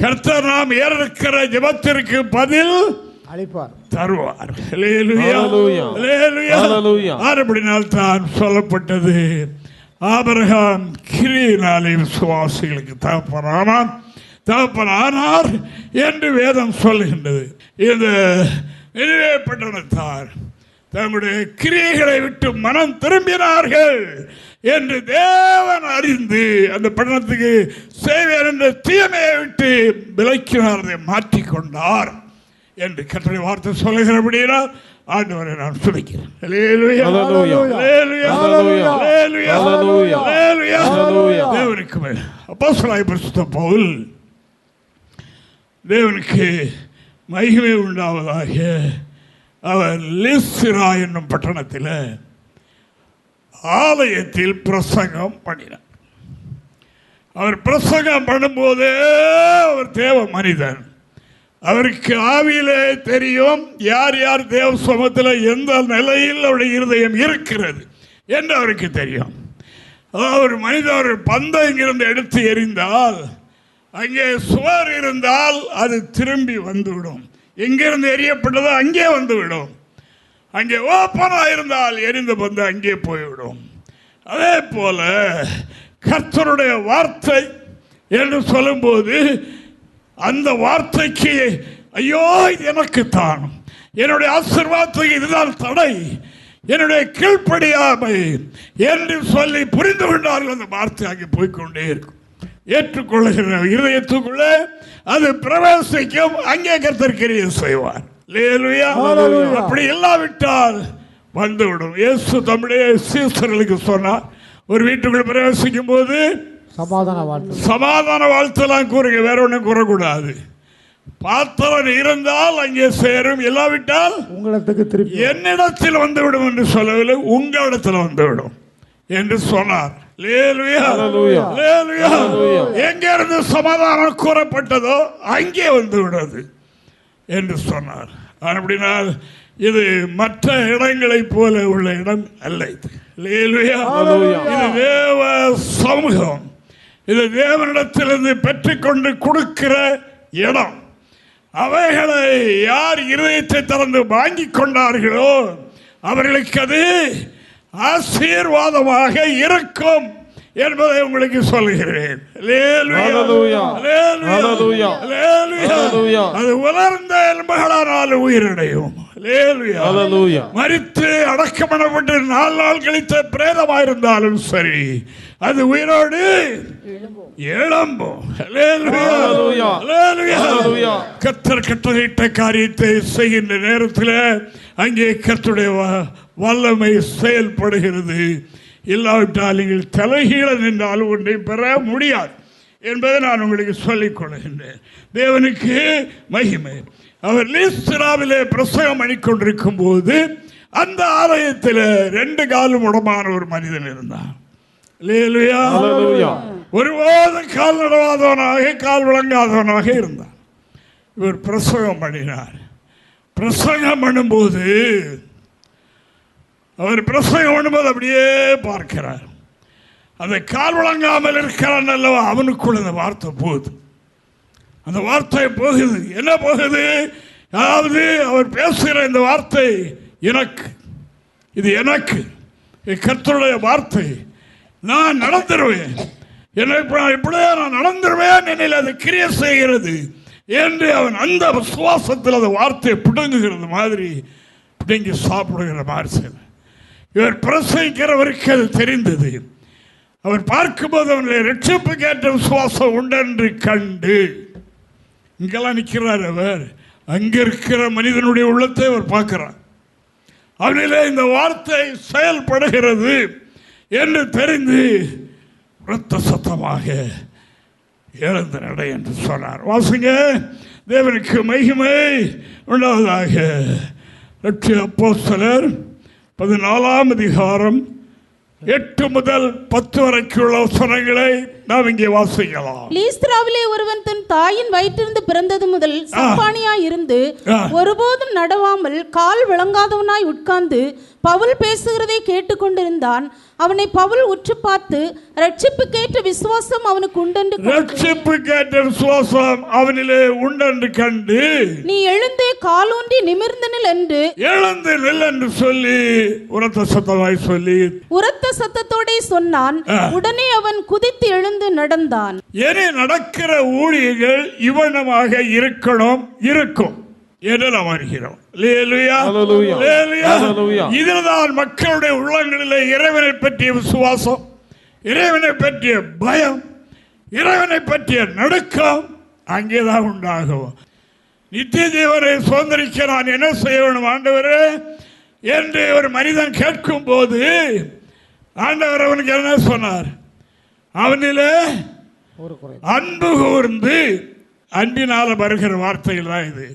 கர்த்தர் நாம் ஏற்கிற ஜெபத்திற்கு பதில் அளிப்பார், தருவார். அப்படினால் தான் சொல்லப்பட்டது, ஆபிரகாம் கிரியினாலே விசுவாசிகளுக்கு தகப்பனானார் என்று வேதம் சொல்லுகின்றது. இந்த நினிவே பட்டணத்தார் தங்களுடைய கிரியைகளை விட்டு மனம் திரும்பினார்கள் என்று தேவன் அறிந்து அந்த பட்டணத்துக்கு செய்வேன் என்ற தீமையை விட்டு விலக்கினார், மாற்றிக்கொண்டார் என்று கர்த்தருடைய வார்த்தை சொல்லுகிறபடியா ஆண்டவரை நான் துதிக்கிறேன். தேவனுக்கு அப்போஸ்தலனாகிய பரிசுத்த பவுல், தேவனுக்கு மகிமை உண்டாவதாக, அவர் லிஸ்திரா என்னும் பட்டணத்தில் ஆலயத்தில் பிரசங்கம் பண்ணினார். அவர் பிரசங்கம் பண்ணும்போதே அவர் தேவ மனிதன், அவருக்கு ஆவியிலே தெரியும் யார் யார் தேவ சமூகத்தில் எந்த நிலையில் அவருடைய இருதயம் இருக்கிறது என்று அவருக்கு தெரியும். ஒரு மனிதன் ஒரு பந்தை இங்கிருந்து எடுத்து எறிந்தால் அங்கே சுவர் இருந்தால் அது திரும்பி வந்துவிடும், எங்கிருந்து எரியப்பட்டதோ அங்கே வந்துவிடும். அங்கே ஓப்பனாக இருந்தால் எரிந்த பந்து அங்கே போய்விடும். அதே போல கர்த்தருடைய வார்த்தை என்று சொல்லும்போது அந்த வார்த்தைக்கு ஐயோ இது எனக்கு தான், என்னுடைய ஆசீர்வாதத்துக்கு இதுதான் தடை, என்னுடைய கீழ்ப்படியாமை என்று சொல்லி புரிந்து கொண்டார்கள். அந்த வார்த்தை அங்கே போய்கொண்டே இருக்கும். ஏற்றுக்கொள்ளுகிற இருதயத்துக்குள்ளே அது பிரவேசிக்கும், அங்கே கர்த்தர் கிரியை செய்வார். அப்படி இல்லாவிட்டால் வந்துவிடும். இயேசு தம்முடைய சீசர்களுக்கு சொன்னார், ஒரு வீட்டுக்குள் பிரவேசிக்கும் போது சமாதான வாழ்த்தெல்லாம் கூறுங்க, வேற ஒன்றும் கூறக்கூடாது. பாத்திரம் இருந்தால் அங்கே சேரும், இல்லாவிட்டால் உங்களிடத்துக்கு திருப்பி என்னிடத்தில் வந்துவிடும் என்று சொல்லவில்லை, உங்களிடத்தில் வந்துவிடும் என்று சொன்னார். எங்கிருந்து சமாதானம் கூறப்பட்டதோ அங்கே வந்து விடுறது என்று சொன்னார். அப்படினால் இது மற்ற இடங்களைப் போல உள்ள இடம் அல்ல. இது தேவ சமூகம், இது தேவனிடத்திலிருந்து பெற்றுக்கொண்டு கொடுக்கிற இடம். அவைகளை யார் இருதயத்தை திறந்து வாங்கி கொண்டார்களோ அவர்களுக்கு அது ஆசீர்வாதமாக இருக்கும் என்பதை உங்களுக்கு சொல்கிறேன். அது உலர்ந்த எலும்புகளானால் உயிரடையும். மரித்து அடக்கமனப்பட்டு 4 நாள் கழித்த பிரேதமாயிருந்தாலும் சரி, அது உயிரோடு எழும்பும். கர்த்தர் கட்டளையிட்ட காரியத்தை செய்கின்ற நேரத்தில் அங்கே கர்த்தருடைய வல்லமை செயல்படுகிறது. இல்லாவிட்டால் நீங்கள் தலைகீழ நின்றால் ஒன்றை பெற முடியாது என்பதை நான் உங்களுக்கு சொல்லிக் கொள்கின்றேன். தேவனுக்கு மகிமை. அவர் லீஸ்திராவிலே பிரசங்கம் பண்ணிக்கொண்டிருக்கும் போது அந்த ஆலயத்தில் 2 காலும் உடமான ஒரு மனிதன் இருந்தான். ஒருபோதும் கால் நடவாதவனாக கால் விளங்காதவனாக இருந்தான். இவர் பிரசங்கம் பண்ணினார். பிரசங்கம் பண்ணும்போது அவர் பிரசங்கம் பண்ணும்போது அப்படியே பார்க்கிறார். அந்த கால் விளங்காமல் இருக்கிறான் அல்லவா, அவனுக்குள்ள அந்த வார்த்தை போகுது. அந்த வார்த்தை போகுது. என்ன போகுது? அதாவது அவர் பேசுகிற இந்த வார்த்தை எனக்கு, இது எனக்கு கர்த்தருடைய வார்த்தை, நான் நடந்துருவேன், இப்படியே நான் நடந்துருவேன், என்னில் அது கிரியை செய்கிறது என்று அவன் அந்த விசுவாசத்தில் அந்த வார்த்தையை பிடுங்குகிறது மாதிரி பிடுங்கி சாப்பிடுகிற மாதிரி செய்தார். இவர் பிரசங்கிக்கிறவருக்கு அது தெரிந்தது. அவர் பார்க்கும்போது அவனுடைய ரட்சிப்புக்கு ஏற்ற விசுவாசம் உண்டென்று கண்டு இங்கெல்லாம் நிற்கிறார். அவர் அங்கே இருக்கிற மனிதனுடைய உள்ளத்தை அவர் பார்க்கிறார். அவனிலே இந்த வார்த்தை செயல்படுகிறது என்று தெரிந்து இரத்த சத்தமாக எழுந்த நடை என்று சொன்னார். வாசிங்க, தேவனுக்கு மகிமை உண்டாவதாக. அப்போஸ்தலர் 14 அதிகாரம் 8 முதல் 10 வரைக்குள்ள வசனங்களை நாம் இங்கே வாசிக்கலாம். லீஸ்திராவிலே ஒருவன் தன் தாயின் வயிற்றிலிருந்து பிறந்தது முதல் சப்பானியாய் இருந்து ஒருபோதும் நடவாமல் கால் விளங்காதவனாய் உட்கார்ந்து பவுல் பேசுகிறதை கேட்டுக்கொண்டிருந்தான். அவனை பவுல் உற்று பார்த்து, ரட்சிப்புக்கேற்ற விசுவாசம் அவனுக்கு உண்டென்று விசுவாசம் அவனிலே உண்டென்று கண்டு, நீ எழுந்து காலூன்றி நிமிர்ந்து நில் என்று சொல்லி உரத்த சத்தத்தோட சொன்னான். உடனே அவன் குதித்து எழுந்து நடந்தான். என நடக்கிற ஊழியர்கள் இவனமாக இருக்கும் என்று நாம் அறிகிறோம். இதுதான் மக்களுடைய உள்ளங்களிலே இறைவனை பற்றிய விசுவாசம், இறைவனை பற்றிய பயம், இறைவனை பற்றிய நடுக்கம் அங்கேதான் உண்டாகும். நித்திய ஜீவனை சுதந்திரிக்க நான் என்ன செய்ய வேண்டும் ஆண்டவரே என்று ஒரு மனிதன் கேட்கும் போது ஆண்டவர் அவனுக்கு என்ன சொன்னார்? அவனிலே அன்பு கூர்ந்து, அன்பினால வருகிற வார்த்தைகள் தான் இது.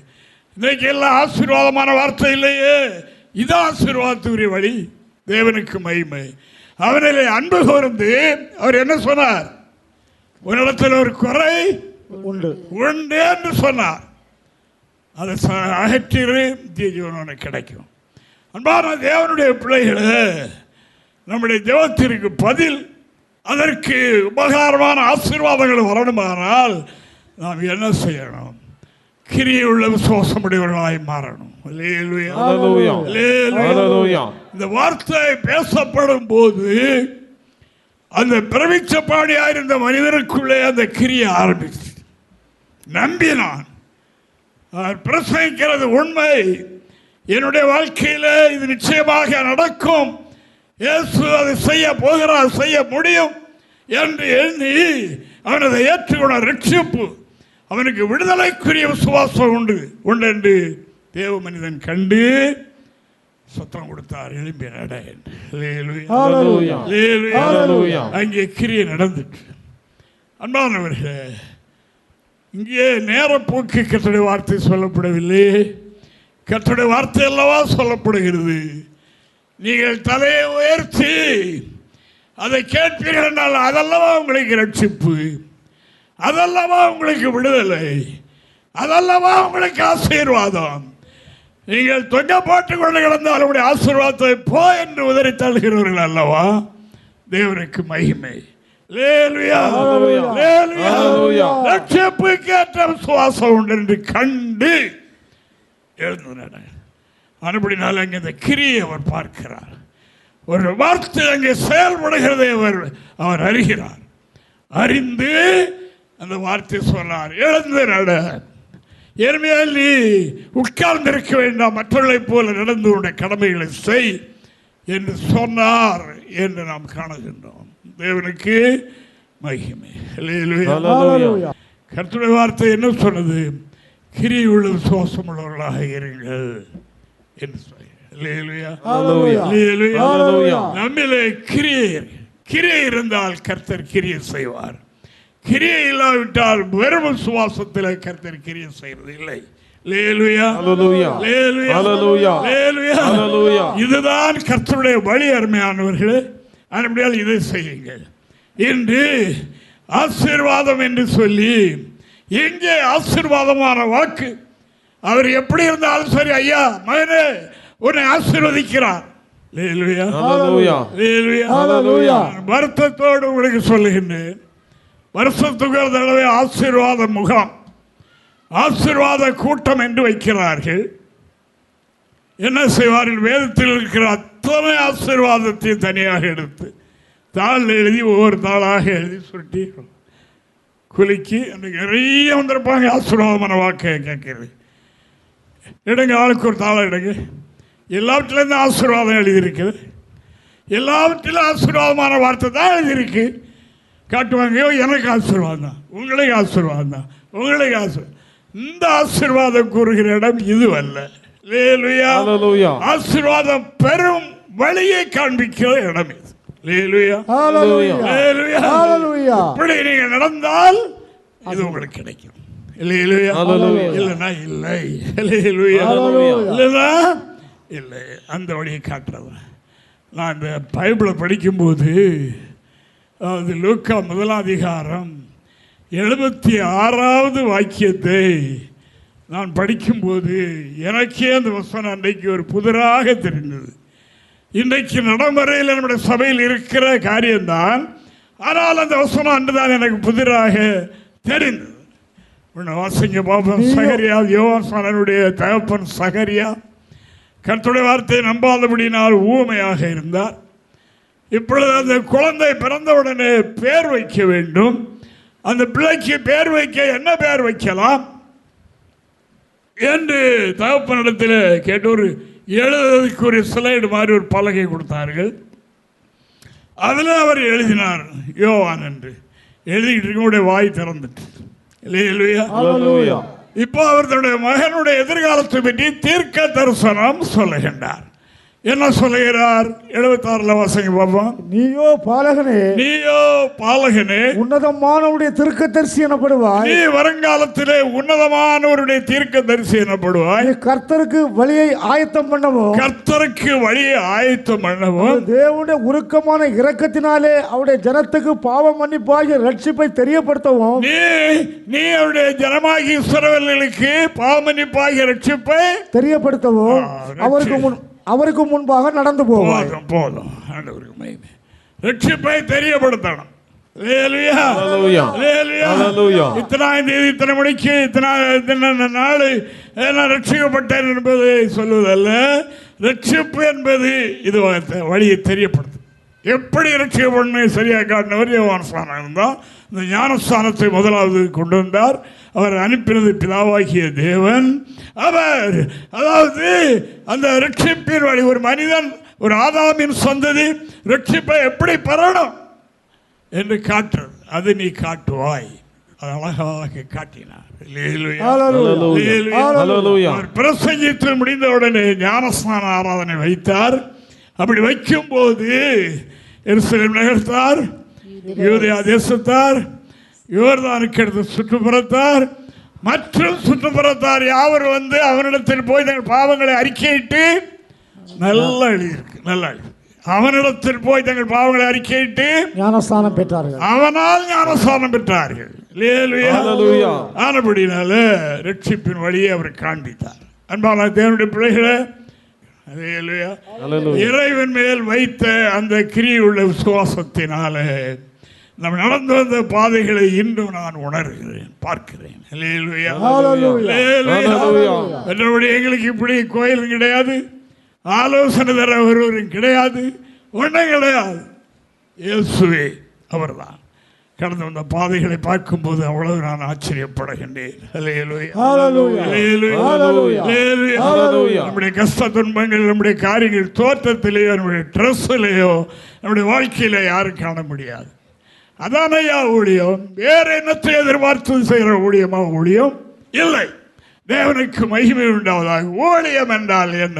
இன்னைக்கு எல்லாம் ஆசீர்வாதமான வார்த்தை இல்லையே, இது ஆசீர்வாதத்துக்குரிய வழி. தேவனுக்கு மகிமை. அவனிலே அன்பு கூர்ந்து அவர் என்ன சொன்னார்? உன்னிடத்தில் ஒரு குறை உண்டு என்று சொன்னார். அதை அகற்றிரு, ஜீவன் கிடைக்கும். அன்பான தேவனுடைய பிள்ளைகளே, நம்முடைய ஜெபத்திற்கு பதில், அதற்கு உபகாரமான ஆசீர்வாதங்கள் வரணுமானால் நாம் என்ன செய்யணும்? கிரியுள்ள விசுவாசமுடையவர்களாய் மாறணும். இந்த வார்த்தை பேசப்படும் போது அந்த பிரமிச்சப்பாடியாயிருந்த மனிதனுக்குள்ளே அந்த கிரியை ஆரம்பிச்சு நம்பினான். பிரசங்கிக்கிறது உண்மை, என்னுடைய வாழ்க்கையில் இது நிச்சயமாக நடக்கும், இயேசு அதை செய்ய போகிறார், செய்ய முடியும் என்று எண்ணி அவன் அதை ஏற்றுக்கொண்ட ரட்சிப்பு, அவனுக்கு விடுதலைக்குரிய விசுவாசம் உண்டு என்று தேவ மனிதன் கண்டு சத்தம் கொடுத்தார், எழும்பி நட. அங்கே கிரியை நடந்துட்டு. அன்பானவர்களே, இங்கே நேரப்போக்கு கர்த்தருடைய வார்த்தை சொல்லப்படவில்லை, கர்த்தருடைய வார்த்தை அல்லவா சொல்லப்படுகிறது. நீங்கள் தலையை உயர்த்தி அதை கேட்பீர்கள் என்றால் அதல்லவா உங்களுக்கு ரட்சிப்பு, அதல்லவா உங்களுக்கு விடுதலை, அதல்லவா உங்களுக்கு ஆசீர்வாதம். நீங்கள் தொங்க போட்டுக் கொண்டு கிடந்தால் உங்களுடைய ஆசீர்வாதத்தை போ என்று உதறி தள்ளுகிறவர்கள் அல்லவா. தேவனுக்கு மகிமை. ரட்சிப்புக்கேற்ற விசுவாசம் உண்டு என்று கண்டு எழுந்து அனுப்படினால் அங்கே இந்த கிரியை அவர் பார்க்கிறார். ஒரு வார்த்தை அங்கே செயல்படுகிறதை அவர் அறிகிறார். அறிந்து அந்த வார்த்தை சொன்னார், எழுந்து நட. ஏற்மையால் நீ உட்கார்ந்திருக்க வேண்டாம், மற்றவர்களை போல நடந்து உடைய கடமைகளை செய் என்று சொன்னார் என்று நாம் காணுகின்றோம். தேவனுக்கு மகிமை. கர்த்தருடைய வார்த்தை என்ன சொன்னது? கிரியுள்ள விசுவாசம் உள்ளவர்களாக இருங்கள் என்று நம்மிலே கிரியை இருந்தால் கர்த்தர் கிரியை செய்வார். கிரியை இல்லாவிட்டால் வெறும் விசுவாசத்தில் கர்த்தர் கிரியை செய்வது இல்லை. இதுதான் கர்த்தருடைய வழி. அருமையானவர்களே, அப்படியால் இதை செய்யுங்கள். இன்று ஆசீர்வாதம் என்று சொல்லி எங்கே ஆசீர்வாதமான வாக்கு? அவர் எப்படி இருந்தாலும் சரி, ஐயா மகனே உன்னை ஆசீர்வதிக்கிறார். வருத்தத்தோடு உங்களுக்கு சொல்லுகின்றேன், வருஷத்துக்கு ஒரு தடவை ஆசீர்வாத முகாம், ஆசீர்வாத கூட்டம் என்று வைக்கிறார்கள். என்ன செய்வார்கள்? வேதத்தில் இருக்கிற அத்தனை ஆசீர்வாதத்தையும் தனியாக எடுத்து தாள் எழுதி ஒவ்வொரு தாளாக எழுதி சுருட்டி குலுக்கி அன்றைக்கு நிறைய வந்திருப்பாங்க. ஆசீர்வாதமான வாக்கை கேட்கிறது. எடுங்க, ஆளுக்கு ஒரு தாளை எடுங்க. எல்லாவற்றிலேருந்து ஆசீர்வாதம் எழுதியிருக்குது, எல்லாவற்றிலும் ஆசீர்வாதமான வார்த்தை தான் எழுதியிருக்கு. காட்டுவாங்க, எனக்கு ஆசீர்வாதம் தான், உங்களுக்கு ஆசீர்வாதம் தான், உங்களுக்கு ஆசீர்வாதம். இந்த ஆசீர்வாதம் கூறுகிற இடம் இது அல்ல. ஆசீர்வாதம் பெரும் வழியை காண்பிக்கிற இடம் இது. இப்படி நீங்க நடந்தால் இது உங்களுக்கு கிடைக்கும். இல்லைன்னா இல்லை, இல்லைன்னா இல்லை. அந்த வழியை காட்டுறவன். நான் இந்த பைபிளை படிக்கும்போது அது லூக்கா 1 அதிகாரம் 76வது வாக்கியத்தை நான் படிக்கும்போது எனக்கே அந்த வசனம் அன்றைக்கு ஒரு புதிராக தெரிந்தது. இன்றைக்கு நடைமுறையில் நம்முடைய சபையில் இருக்கிற காரியம்தான், ஆனால் அந்த வசனம் அன்றுதான் எனக்கு புதிராக தெரிந்தது. வாசிங்க பாபன் சகரியா, யோவானுடைய தகப்பன் சகரியா கர்த்தருடைய வார்த்தையை நம்பாதபடினால் ஊமையாக இருந்தார். இப்பொழுது அந்த குழந்தை பிறந்தவுடனே பேர் வைக்க வேண்டும். அந்த பிள்ளைக்கு பேர் வைக்க என்ன பேர் வைக்கலாம் என்று தகப்பனிடத்தில் கேட்டு ஒரு எழுதுவதற்கு ஒரு ஸ்லைடு மாதிரி ஒரு பலகை கொடுத்தார்கள். அதில் அவர் எழுதினார் யோவான் என்று. எழுதிக்கிட்டு இருக்கக்கூடிய வாய் திறந்துட்டு இல்லையா. இப்போ அவர் தன்னுடைய மகனுடைய எதிர்காலத்தை பற்றி தீர்க்க தரிசனம் சொல்லுகின்றார். என்ன சொல்லுகிறார்? 76 வாசிங்க பாப்போம். நீயோ பாலகனே உன்னதமானவருடைய தீர்க்கதரிசி எனப்படுவாய். நீ வருங்காலத்திலே உன்னதமானவருடைய தீர்க்கதரிசி எனப்படுவாய். கர்த்தருக்கு வழியை ஆயத்தம் பண்ணவும் தேவனுடைய உருக்கமான இரக்கத்தினாலே அவருடைய ஜனத்துக்கு பாவ மன்னிப்பாகிய ரட்சிப்பை தெரியப்படுத்தவும் நீ அவருடைய ஜனமாகிய இஸ்ரவேலர்களுக்கு பாவ மன்னிப்பாகிய ரட்சிப்பை தெரியப்படுத்தவும் அவருக்கு முன்பாக நடந்து போதும். ரட்சிப்பை தெரியப்படுத்தணும். இத்தனாம் தேதி இத்தனை மணிக்கு இத்தனை நாள் ரட்சிக்கப்பட்டேன் என்பதை சொல்வதல்ல. ரட்சிப்பு என்பது இது வழியை தெரியப்படுத்தும். எப்படி ரட்சிக்கப்படணும் சரியாக காட்டினவர் யோவான் இருந்தால் இந்த ஞானஸ்தானத்தை முதலாவது கொண்டு வந்தார். அவர் அனுப்பினது பிதாவாகிய தேவன். அவர் அதாவது அந்த ரட்சிப்பின் வழி ஒரு மனிதன், ஒரு ஆதாமின் சந்ததி ரட்சிப்பை எப்படி பெறணும் என்று காட்டுறது. அது நீ காட்டுவாய். அது அழகாக காட்டினார். அவர் பிரசங்கித்து முடிந்த உடனே ஞானஸ்நான ஆராதனை வைத்தார். அப்படி வைக்கும் போது எருசலேம் நகரத்தார், யூதேயா தேசத்தார், யோர்தானுக்கு அடுத்த சுற்றுப்புறத்தார் மற்றும் சுற்றுப்புறத்தார் யாவர் வந்து அவனிடத்தில் போய் தங்கள் பாவங்களை அறிக்கையிட்டு, நல்லா எழுதியிருக்கு, நல்லா எழுதி, அவனிடத்தில் போய் தங்கள் பாவங்களை அறிக்கையிட்டு ஞானஸ்தானம் பெற்றார்கள். அவனால் ஞானஸ்தானம் பெற்றார்கள். ஆனபடினால ரட்சிப்பின் வழியை அவர் காண்பித்தார். அன்பான தேவனுடைய பிள்ளைகளை, இறைவன் மேல் வைத்த அந்த கிரியுள்ள விசுவாசத்தினால நாம் நடந்து வந்த பாதைகளை இன்றும் நான் உணர்கிறேன், பார்க்கிறேன். எங்களுக்கு இப்படி கோயிலும் கிடையாது, ஆலோசனை தர ஒருவரும் கிடையாது, ஒன்றும் கிடையாது. இயேசுவே அவர்தான். கடந்து வந்த பாதைகளை பார்க்கும்போது அவ்வளவு நான் ஆச்சரியப்படுகின்றேன். நம்முடைய கஷ்ட துன்பங்கள், நம்முடைய காரியங்கள் தோற்றத்திலேயோ நம்முடைய ட்ரெஸ்ஸிலேயோ நம்முடைய வாழ்க்கையில யாரும் காண முடியாது. அதானையா ஊழியம். வேற என்னத்தை எதிர்பார்த்து செய்கிற ஊழியமா? ஊழியம் இல்லை. தேவனுக்கு மகிமை உண்டாவதாக. ஊழியம் என்றால் என்ன?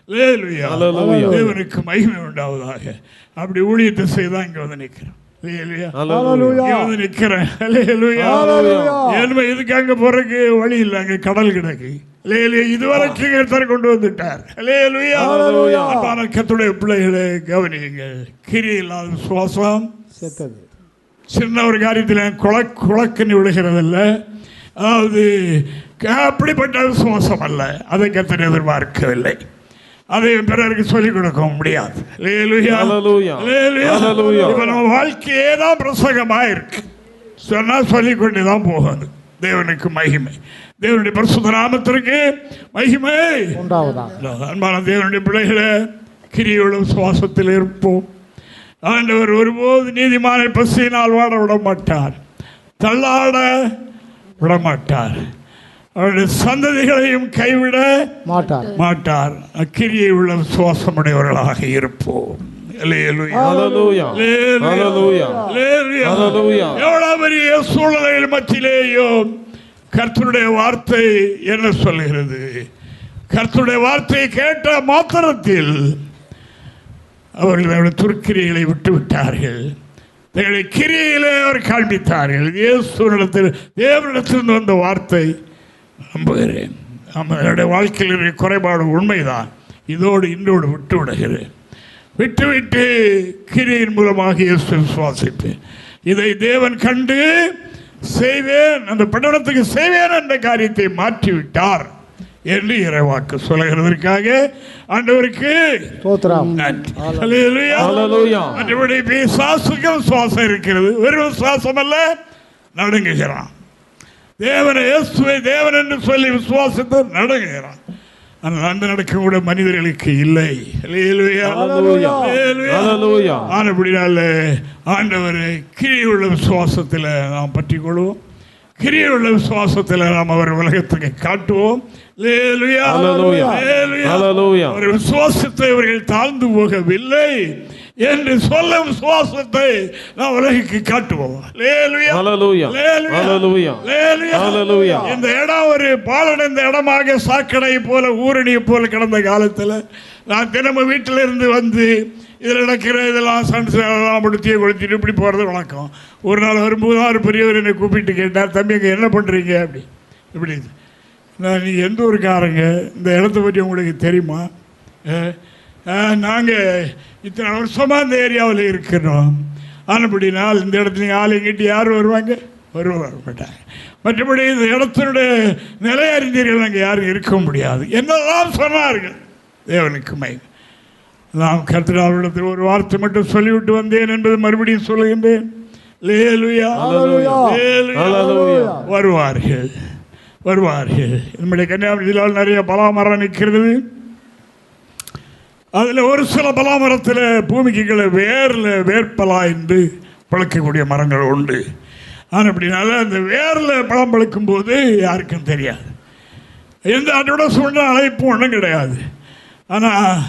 தேவனுக்கு மகிமை உண்டாவதாக. அப்படி ஊழியத்தை செய்தான் இங்க வந்து நிற்கிறோம். இதுக்கு அங்க போறதுக்கு வழி இல்லை, அங்க கடல் கிடக்கு. இதுவரைக்கும் கொண்டு வந்துட்டார். கர்த்தருடைய பிள்ளைகளை கவனியுங்க. கிரி இல்லாத விசுவாசம் சின்ன ஒரு காரியத்தில் குழக்கன்னு விழுகிறதில்ல. அதாவது அப்படிப்பட்ட விசுவாசம் அல்ல. அதை கர்த்தர் எதிர்பார்க்கவில்லை. அதை பிறருக்கு சொல்லிக் கொடுக்க முடியாது. நம்ம வாழ்க்கையே தான் பிரசங்கமாக இருக்கு. சொன்னா சொல்லிக் கொண்டுதான் போகுது. தேவனுக்கு மகிமை, தேவனுடைய பரிசுத்த நாமத்திற்கு மகிமை உண்டாவதாக. அன்பான தேவனுடைய பிள்ளைகளை, கிரியுள்ள விசுவாசத்தில் இருப்போம். ஆண்டவர் ஒருபோது நீதிமான பசியினால் வாட விட மாட்டார், தள்ளாட விட மாட்டார். அவருடைய சந்ததிகளையும் கைவிட மாட்டார். அக்கிரியை உள்ள விசுவாசமுடையவர்களாக இருப்போம். எவ்வளவு பெரிய சூழ்நிலைகள் மத்தியிலேயும் கர்த்தருடைய வார்த்தை என்ன சொல்கிறது? கர்த்தருடைய வார்த்தையை கேட்ட மாத்திரத்தில் அவர்கள் துர்க்கிரிகளை விட்டுவிட்டார்கள். தங்களுடைய கிரியிலே அவர் காண்பித்தார்கள். தேவனிடத்திலிருந்து வந்த வார்த்தை நம்புகிறேன். என்னுடைய வாழ்க்கையில் குறைபாடு உண்மைதான். இதோடு இன்றோடு விட்டு விடுகிறேன். விட்டுவிட்டு கிரியின் மூலமாக இயேசு விசுவாசிப்பேன். இதை தேவன் கண்டு செய்வேன், அந்த பட்டணத்துக்கு செய்வேன் என்ற காரியத்தை மாற்றிவிட்டார் என்று இறைவாக்கு சொல்லுகிறதற்காக ஆண்டவருக்கு நன்றி. ஹல்லேலூயா. மற்றபடி பிசாசுக்கு விசுவாசம் இருக்கிறது, வெறும் விசுவாசம் அல்ல, நடுங்குகிறான். தேவனை இயேசுவை தேவன் என்று சொல்லி விசுவாசித்து நடுங்குகிறான். ஆனால் அந்த நடக்க கூட மனிதர்களுக்கு இல்லை. ஆனபடினால ஆண்டவரை கிரியுள்ள விசுவாசத்தில் நாம் பற்றி கொள்வோம், கிரியுள்ள விசுவாசத்தில் நாம் அவர் உலகத்துக்கு காட்டுவோம். அவர் விசுவாசத்தை அவர்கள் தாழ்ந்து போகவில்லை என்று சொல்ல விசுவாசத்தை நாம் உலகிற்கு காட்டுவோம். இந்த இடம் ஒரு பாலடைந்த இடமாக சாக்கடை போல ஊரணியை போல கிடந்த காலத்தில் நான் தினமும் வீட்டில் இருந்து வந்து இதில் நடக்கிற இதெல்லாம் சண்டெல்லாம் படுத்தியை கொளுத்திட்டு இப்படி போகிறது வழக்கம். ஒரு நாள் வரும்போது ஒரு பெரியவர் என்னை கூப்பிட்டு கேட்டார், தம்பி அங்கே என்ன பண்ணுறீங்க அப்படி இப்படி. நான் நீங்கள் எந்த ஊருக்காரங்க, இந்த இடத்த பற்றி உங்களுக்கு தெரியுமா? நாங்கள் இத்தனை வருஷமாக இந்த ஏரியாவில் இருக்கிறோம். ஆனப்படினால் இந்த இடத்துல நீங்கள் ஆள் எங்கிட்ட யார் வருவாங்க? வர மாட்டாங்க. மற்றபடி இந்த இடத்தினுடைய நிலை அறிஞர்கள் அங்கே யாரும் இருக்க முடியாது என்னெல்லாம் சொன்னார்கள். தேவனுக்கு மகிமை. நாம் கர்த்தரிடத்தில் ஒரு வார்த்தை மட்டும் சொல்லிவிட்டு வந்தேன் என்பது மறுபடியும் சொல்லுகின்றேன். வருவார்கள் வருவார்கள். நம்முடைய கன்னியாகுமரியில் நிறைய பலாமரம் நிற்கிறது. அதில் ஒரு சில பலாமரத்தில் பூமிக்கு கீழே வேர்பலா என்று பழுக்கக்கூடிய மரங்கள் உண்டு. ஆனால் அப்படினால அந்த வேரில் பழம் பழுக்கும் போது யாருக்கும் தெரியாது, எந்த அதோட சூழ்நிலை அழைப்பும் ஒன்றும் கிடையாது. ஆனால்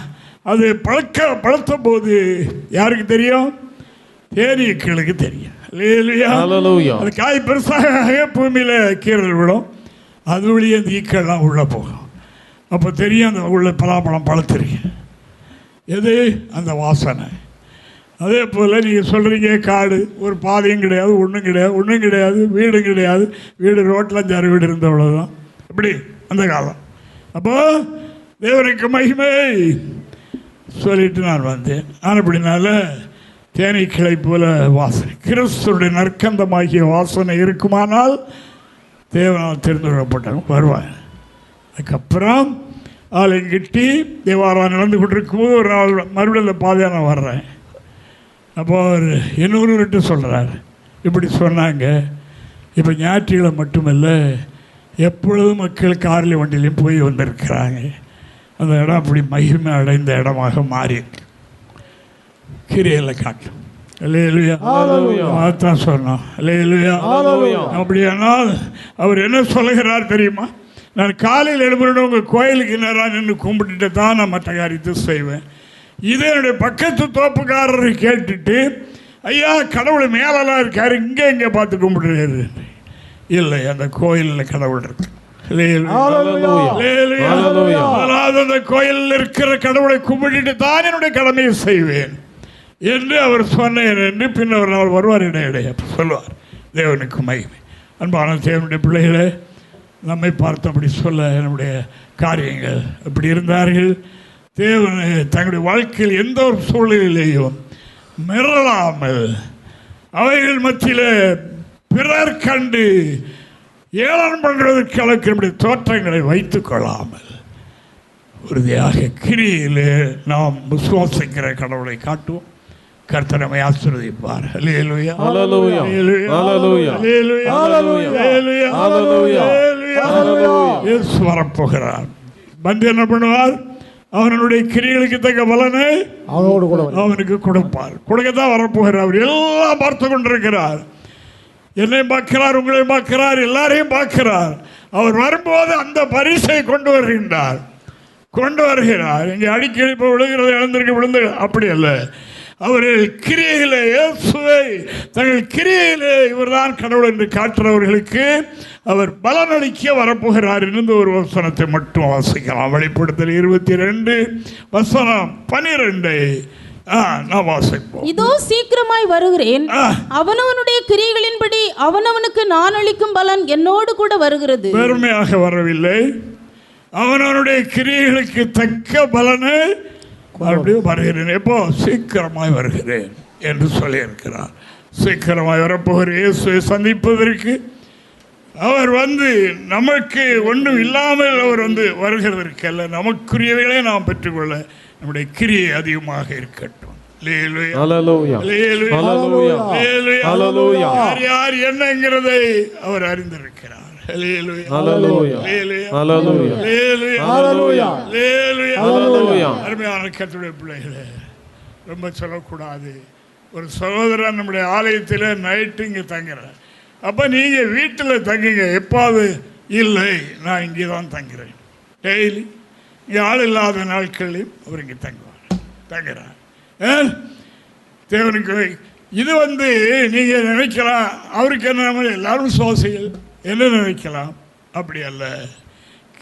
அது பழுத்த போது யாருக்கு தெரியும்? தேனீக்களுக்கு தெரியும். அது காய் பெருசாக பூமியில் கீரல் விடும், அது வழியே அந்த ஈக்கெல்லாம் உள்ளே போகும். அப்போ தெரியும் அந்த உள்ள பலாப்பழம் பழுத்திருக்கு. எது? அந்த வாசனை. அதே போல் நீங்கள் சொல்கிறீங்க காடு, ஒரு பாதையும் கிடையாது, ஒன்றும் கிடையாது, வீடும் கிடையாது. வீடு ரோட்டில் 5-6 வீடு இருந்தவ்வளோதான். அப்படி அந்த காலம். அப்போது தேவனுக்கு மகிமை சொல்லிட்டு நான் வந்தேன். ஆனால் அப்படினால தேனீக்களை போல வாசனை, கிறிஸ்துடைய நற்கந்தமாகிய வாசனை இருக்குமானால் தேவனால் தெரிந்து கொள்ளப்பட்டவங்க வருவாங்க. அதுக்கப்புறம் ஆளுங்கிட்டி தேவாரம் நடந்து கொண்டிருக்கும்போது ஒரு நாள் மறுபடியும் அந்த பாதையாக நான் வர்றேன். அப்போ அவர் இன்னொருவர்கிட்ட சொல்கிறார், இப்படி சொன்னாங்க, இப்போ ஞாயிற்றுக்கிழமை மட்டுமல்ல, எப்பொழுதும் மக்கள் காரில் வண்டியிலையும் போய் வந்திருக்கிறாங்க. அந்த இடம் அப்படி மகிமை அடைந்த இடமாக மாறி கிரியையில் காட்டும். அதான் சொன்னோம். அப்படியானால் அவர் என்ன சொல்லுகிறார் தெரியுமா? நான் காலையில் எழுப்புறேன், உங்கள் கோயிலுக்கு நேராக நின்று கும்பிட்டுட்டு தான் நான் மற்ற காரியத்தை செய்வேன். இது என்னுடைய பக்கத்து தோப்புக்காரரை கேட்டுட்டு, ஐயா கடவுள் மேலெல்லாம் இருக்காரு, இங்கே பார்த்து கும்பிடுறாரு. இல்லை, அந்த கோயிலில் கடவுள் இருக்கு. அந்த கோயிலில் இருக்கிற கடவுளை கும்பிட்டு தான் என்னுடைய கடமையை செய்வேன் என்று அவர் சொன்னேன் என்று பின்னர் அவர் வருவார், இடையிடையே சொல்லுவார். தேவனுக்கு மகிமை. அன்பான தேவனுடைய பிள்ளைகளை நம்மை பார்த்து அப்படி சொல்ல நம்முடைய காரியங்கள் அப்படி இருந்தார்கள். தேவன் தங்களுடைய வாழ்க்கையில் எந்த ஒரு சூழ்நிலையிலேயும் மிரளாமல், அவைகள் மத்தியில் பிறர் கண்டு ஏளனம் பண்ணுவதற்கு அளவுக்கு நம்முடைய தோற்றங்களை வைத்துக் கொள்ளாமல் உறுதியாக கிரியிலே நாம் விசுவாசிக்கிற கடவுளை காட்டுவோம். கர்த்தர் நம்மை ஆசீர்வதிப்பார். அல்லேலூயா, அல்லேலூயா, அல்லேலூயா, அல்லேலூயா, அல்லேலூயா. இயேசு வரப்போகிறார். வந்து என்ன பண்ணுவார்? அவனுடைய கிரியைகளுக்கு தக்க பலனை அவனுக்கு கொடுப்பார். கொடுக்கத்தான் வரப்போகிறார். அவர் எல்லாம் பார்த்து கொண்டிருக்கிறார். என்னையும் பார்க்கிறார், உங்களையும் பார்க்கிறார், எல்லாரையும் பார்க்கிறார். அவர் வரும்போது அந்த பரிசை கொண்டு வருகின்றார். இங்கே அடிக்கடி இப்போ விழுகிறது, இழந்திருக்க விழுந்து அப்படி அல்ல. அவர்கள் கிரியையிலே இயேசுவை தங்கள் கிரியையிலே இவர்தான் கடவுள் என்று காட்டுறவர்களுக்கு அவர் பலனளிக்க வரப்போகிறார் என்று ஒரு வசனத்தை மட்டும் வாசிக்கலாம். வெளிப்படுத்தல் 22:12 நாம் வாசிப்போம். இதோ சீக்கிரமாய் வருகிறேன், அவனவனுடைய கிரியைகளின்படி அவனவனுக்கு நான் அளிக்கும் பலன் என்னோடு கூட வருகிறது. பெருமையாக வரவில்லை, அவனவனுடைய கிரியைகளுக்கு தக்க பலனை மறுபடியும் வருகிறேன். எப்போ? சீக்கிரமாய் வருகிறேன் என்று சொல்லியிருக்கிறார். சீக்கிரமாய் வரப்போகிற இயேசுவை சந்திப்பதற்கு அவர் வந்து நமக்கு ஒன்றும் இல்லாமல் அவர் வந்து வருகிறதற்கு அல்ல, நமக்குரியவைகளை நாம் பெற்றுக்கொள்ள நம்முடைய கிரியை அதிகமாக இருக்கட்டும். யார் யார் என்னங்கிறதை அவர் அறிந்திருக்கிறார். அருமையான கர்த்தருடைய பிள்ளைகளே, ரொம்ப சொல்லக்கூடாது. ஒரு சகோதரன் நம்முடைய ஆலயத்தில் நைட்டு இங்கே தங்குறார். அப்போ நீங்கள் வீட்டில் தங்குங்க. எப்பாவது இல்லை, நான் இங்கே தான் தங்குறேன். டெய்லி இங்கே ஆள் இல்லாத நாட்களையும் அவர் இங்கே தங்குறார். தேவனுக்கு இது வந்து நீங்கள் நினைக்கலாம், அவருக்கு என்ன, நம்ம எல்லாரும் சுவாசிகள் என்ன நினைக்கலாம். அப்படி அல்ல.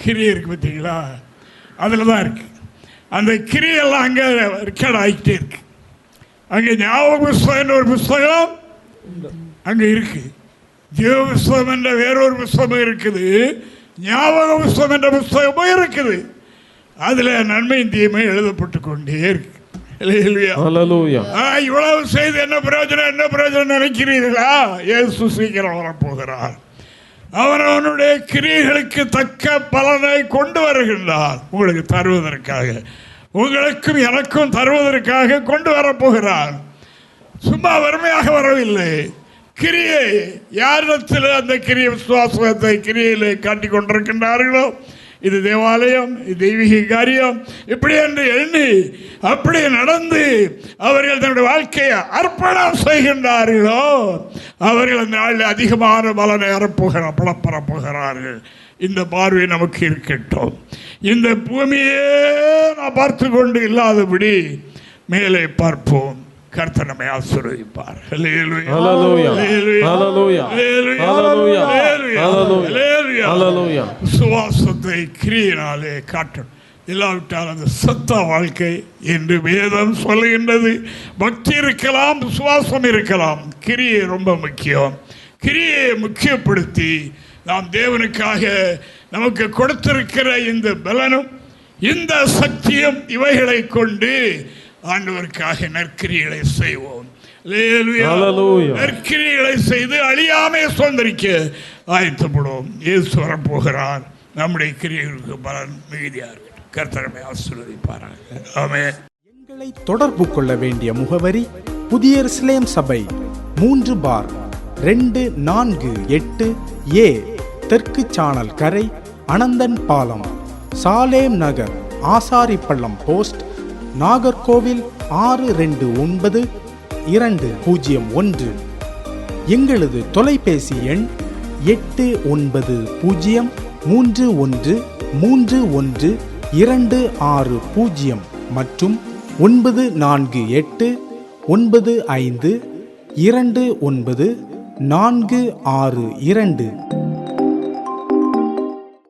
கிரியை இருக்குது பார்த்தீங்களா, அதில் தான் இருக்குது. அந்த கிரியெல்லாம் அங்கே ரெக்கார்ட் ஆகிக்கிட்டே இருக்கு. அங்கே ஞாபக புஸ்தகம் ஒரு புஸ்தகம் அங்கே இருக்குது. ஜீவ புஸ்தகம் என்ற வேறொரு புஸ்தகம் இருக்குது. ஞாபக புஸ்தகம் என்ற புஸ்தகமும் இருக்குது. அதில் நன்மை தீமை எழுதப்பட்டு கொண்டே இருக்கு. இவ்வளவு செய்து என்ன பிரயோஜனம் நினைக்கிறீர்களா? இயேசு சீக்கிரம் வரப்போகிறார். அவனுடைய கிரியைகளுக்கு தக்க பலனை கொண்டு வருகின்றார். உங்களுக்கு தருவதற்காக, உங்களுக்கும் எனக்கும் தருவதற்காக கொண்டு வரப்போகிறார். சும்மா வறுமையாக வரவில்லை. கிரியை யாரிடத்தில் அந்த கிரிய விசுவாசத்தை கிரியையிலே காட்டிக் கொண்டிருக்கின்றார்களோ, இது தேவாலயம், இது தெய்வீக காரியம், இப்படி என்று எண்ணி அப்படி நடந்து அவர்கள் தன்னுடைய வாழ்க்கையை அர்ப்பணம் செய்கின்றார்களோ, அவர்கள் அந்த நாளில் அதிகமான பலனை பரப்புகிறார்கள். இந்த பார்வை நமக்கு இருக்கட்டும். இந்த பூமியே நான் பார்த்து கொண்டு இல்லாதபடி மேலே பார்ப்போம். கர்த்தர் நம்மை ஆசீர்வதிப்பார். விசுவாசத்தை கிரியினாலே காட்டணும். இல்லாவிட்டால் அந்த சத்த வாழ்க்கை என்று வேதம் சொல்லுகின்றது. பக்தி இருக்கலாம், விசுவாசம் இருக்கலாம், கிரியை ரொம்ப முக்கியம். கிரியை முக்கியப்படுத்தி நாம் தேவனுக்காக நமக்கு கொடுத்திருக்கிற இந்த பலனும் இந்த சக்தியும் இவைகளை கொண்டு ஆண்டவருக்காக நற்கிரிகளை செய்வோம். நற்கிரிகளை செய்து அழியாமை சுதந்திரிக்க ஆயத்தப்படுவோம். இயேசு வரப்போகிறார். நம்முடைய கிரியைகளுக்கு பலன் மிகுதியாக இருக்கட்டும். கர்த்தரை ஆசீர்வதிப்பாராக. ஆமென். எங்களை தொடர்பு கொள்ள வேண்டிய முகவரி: புதிய எருசலேம் சபை, 3/248 A, தெற்கு சானல் கரை, அனந்தன் பாலம், சாலேம் நகர், ஆசாரிப்பள்ளம் போஸ்ட், நாகர்கோவில் 629201. எங்களது தொலைபேசி எண் 8931313126 மற்றும் 94895294662.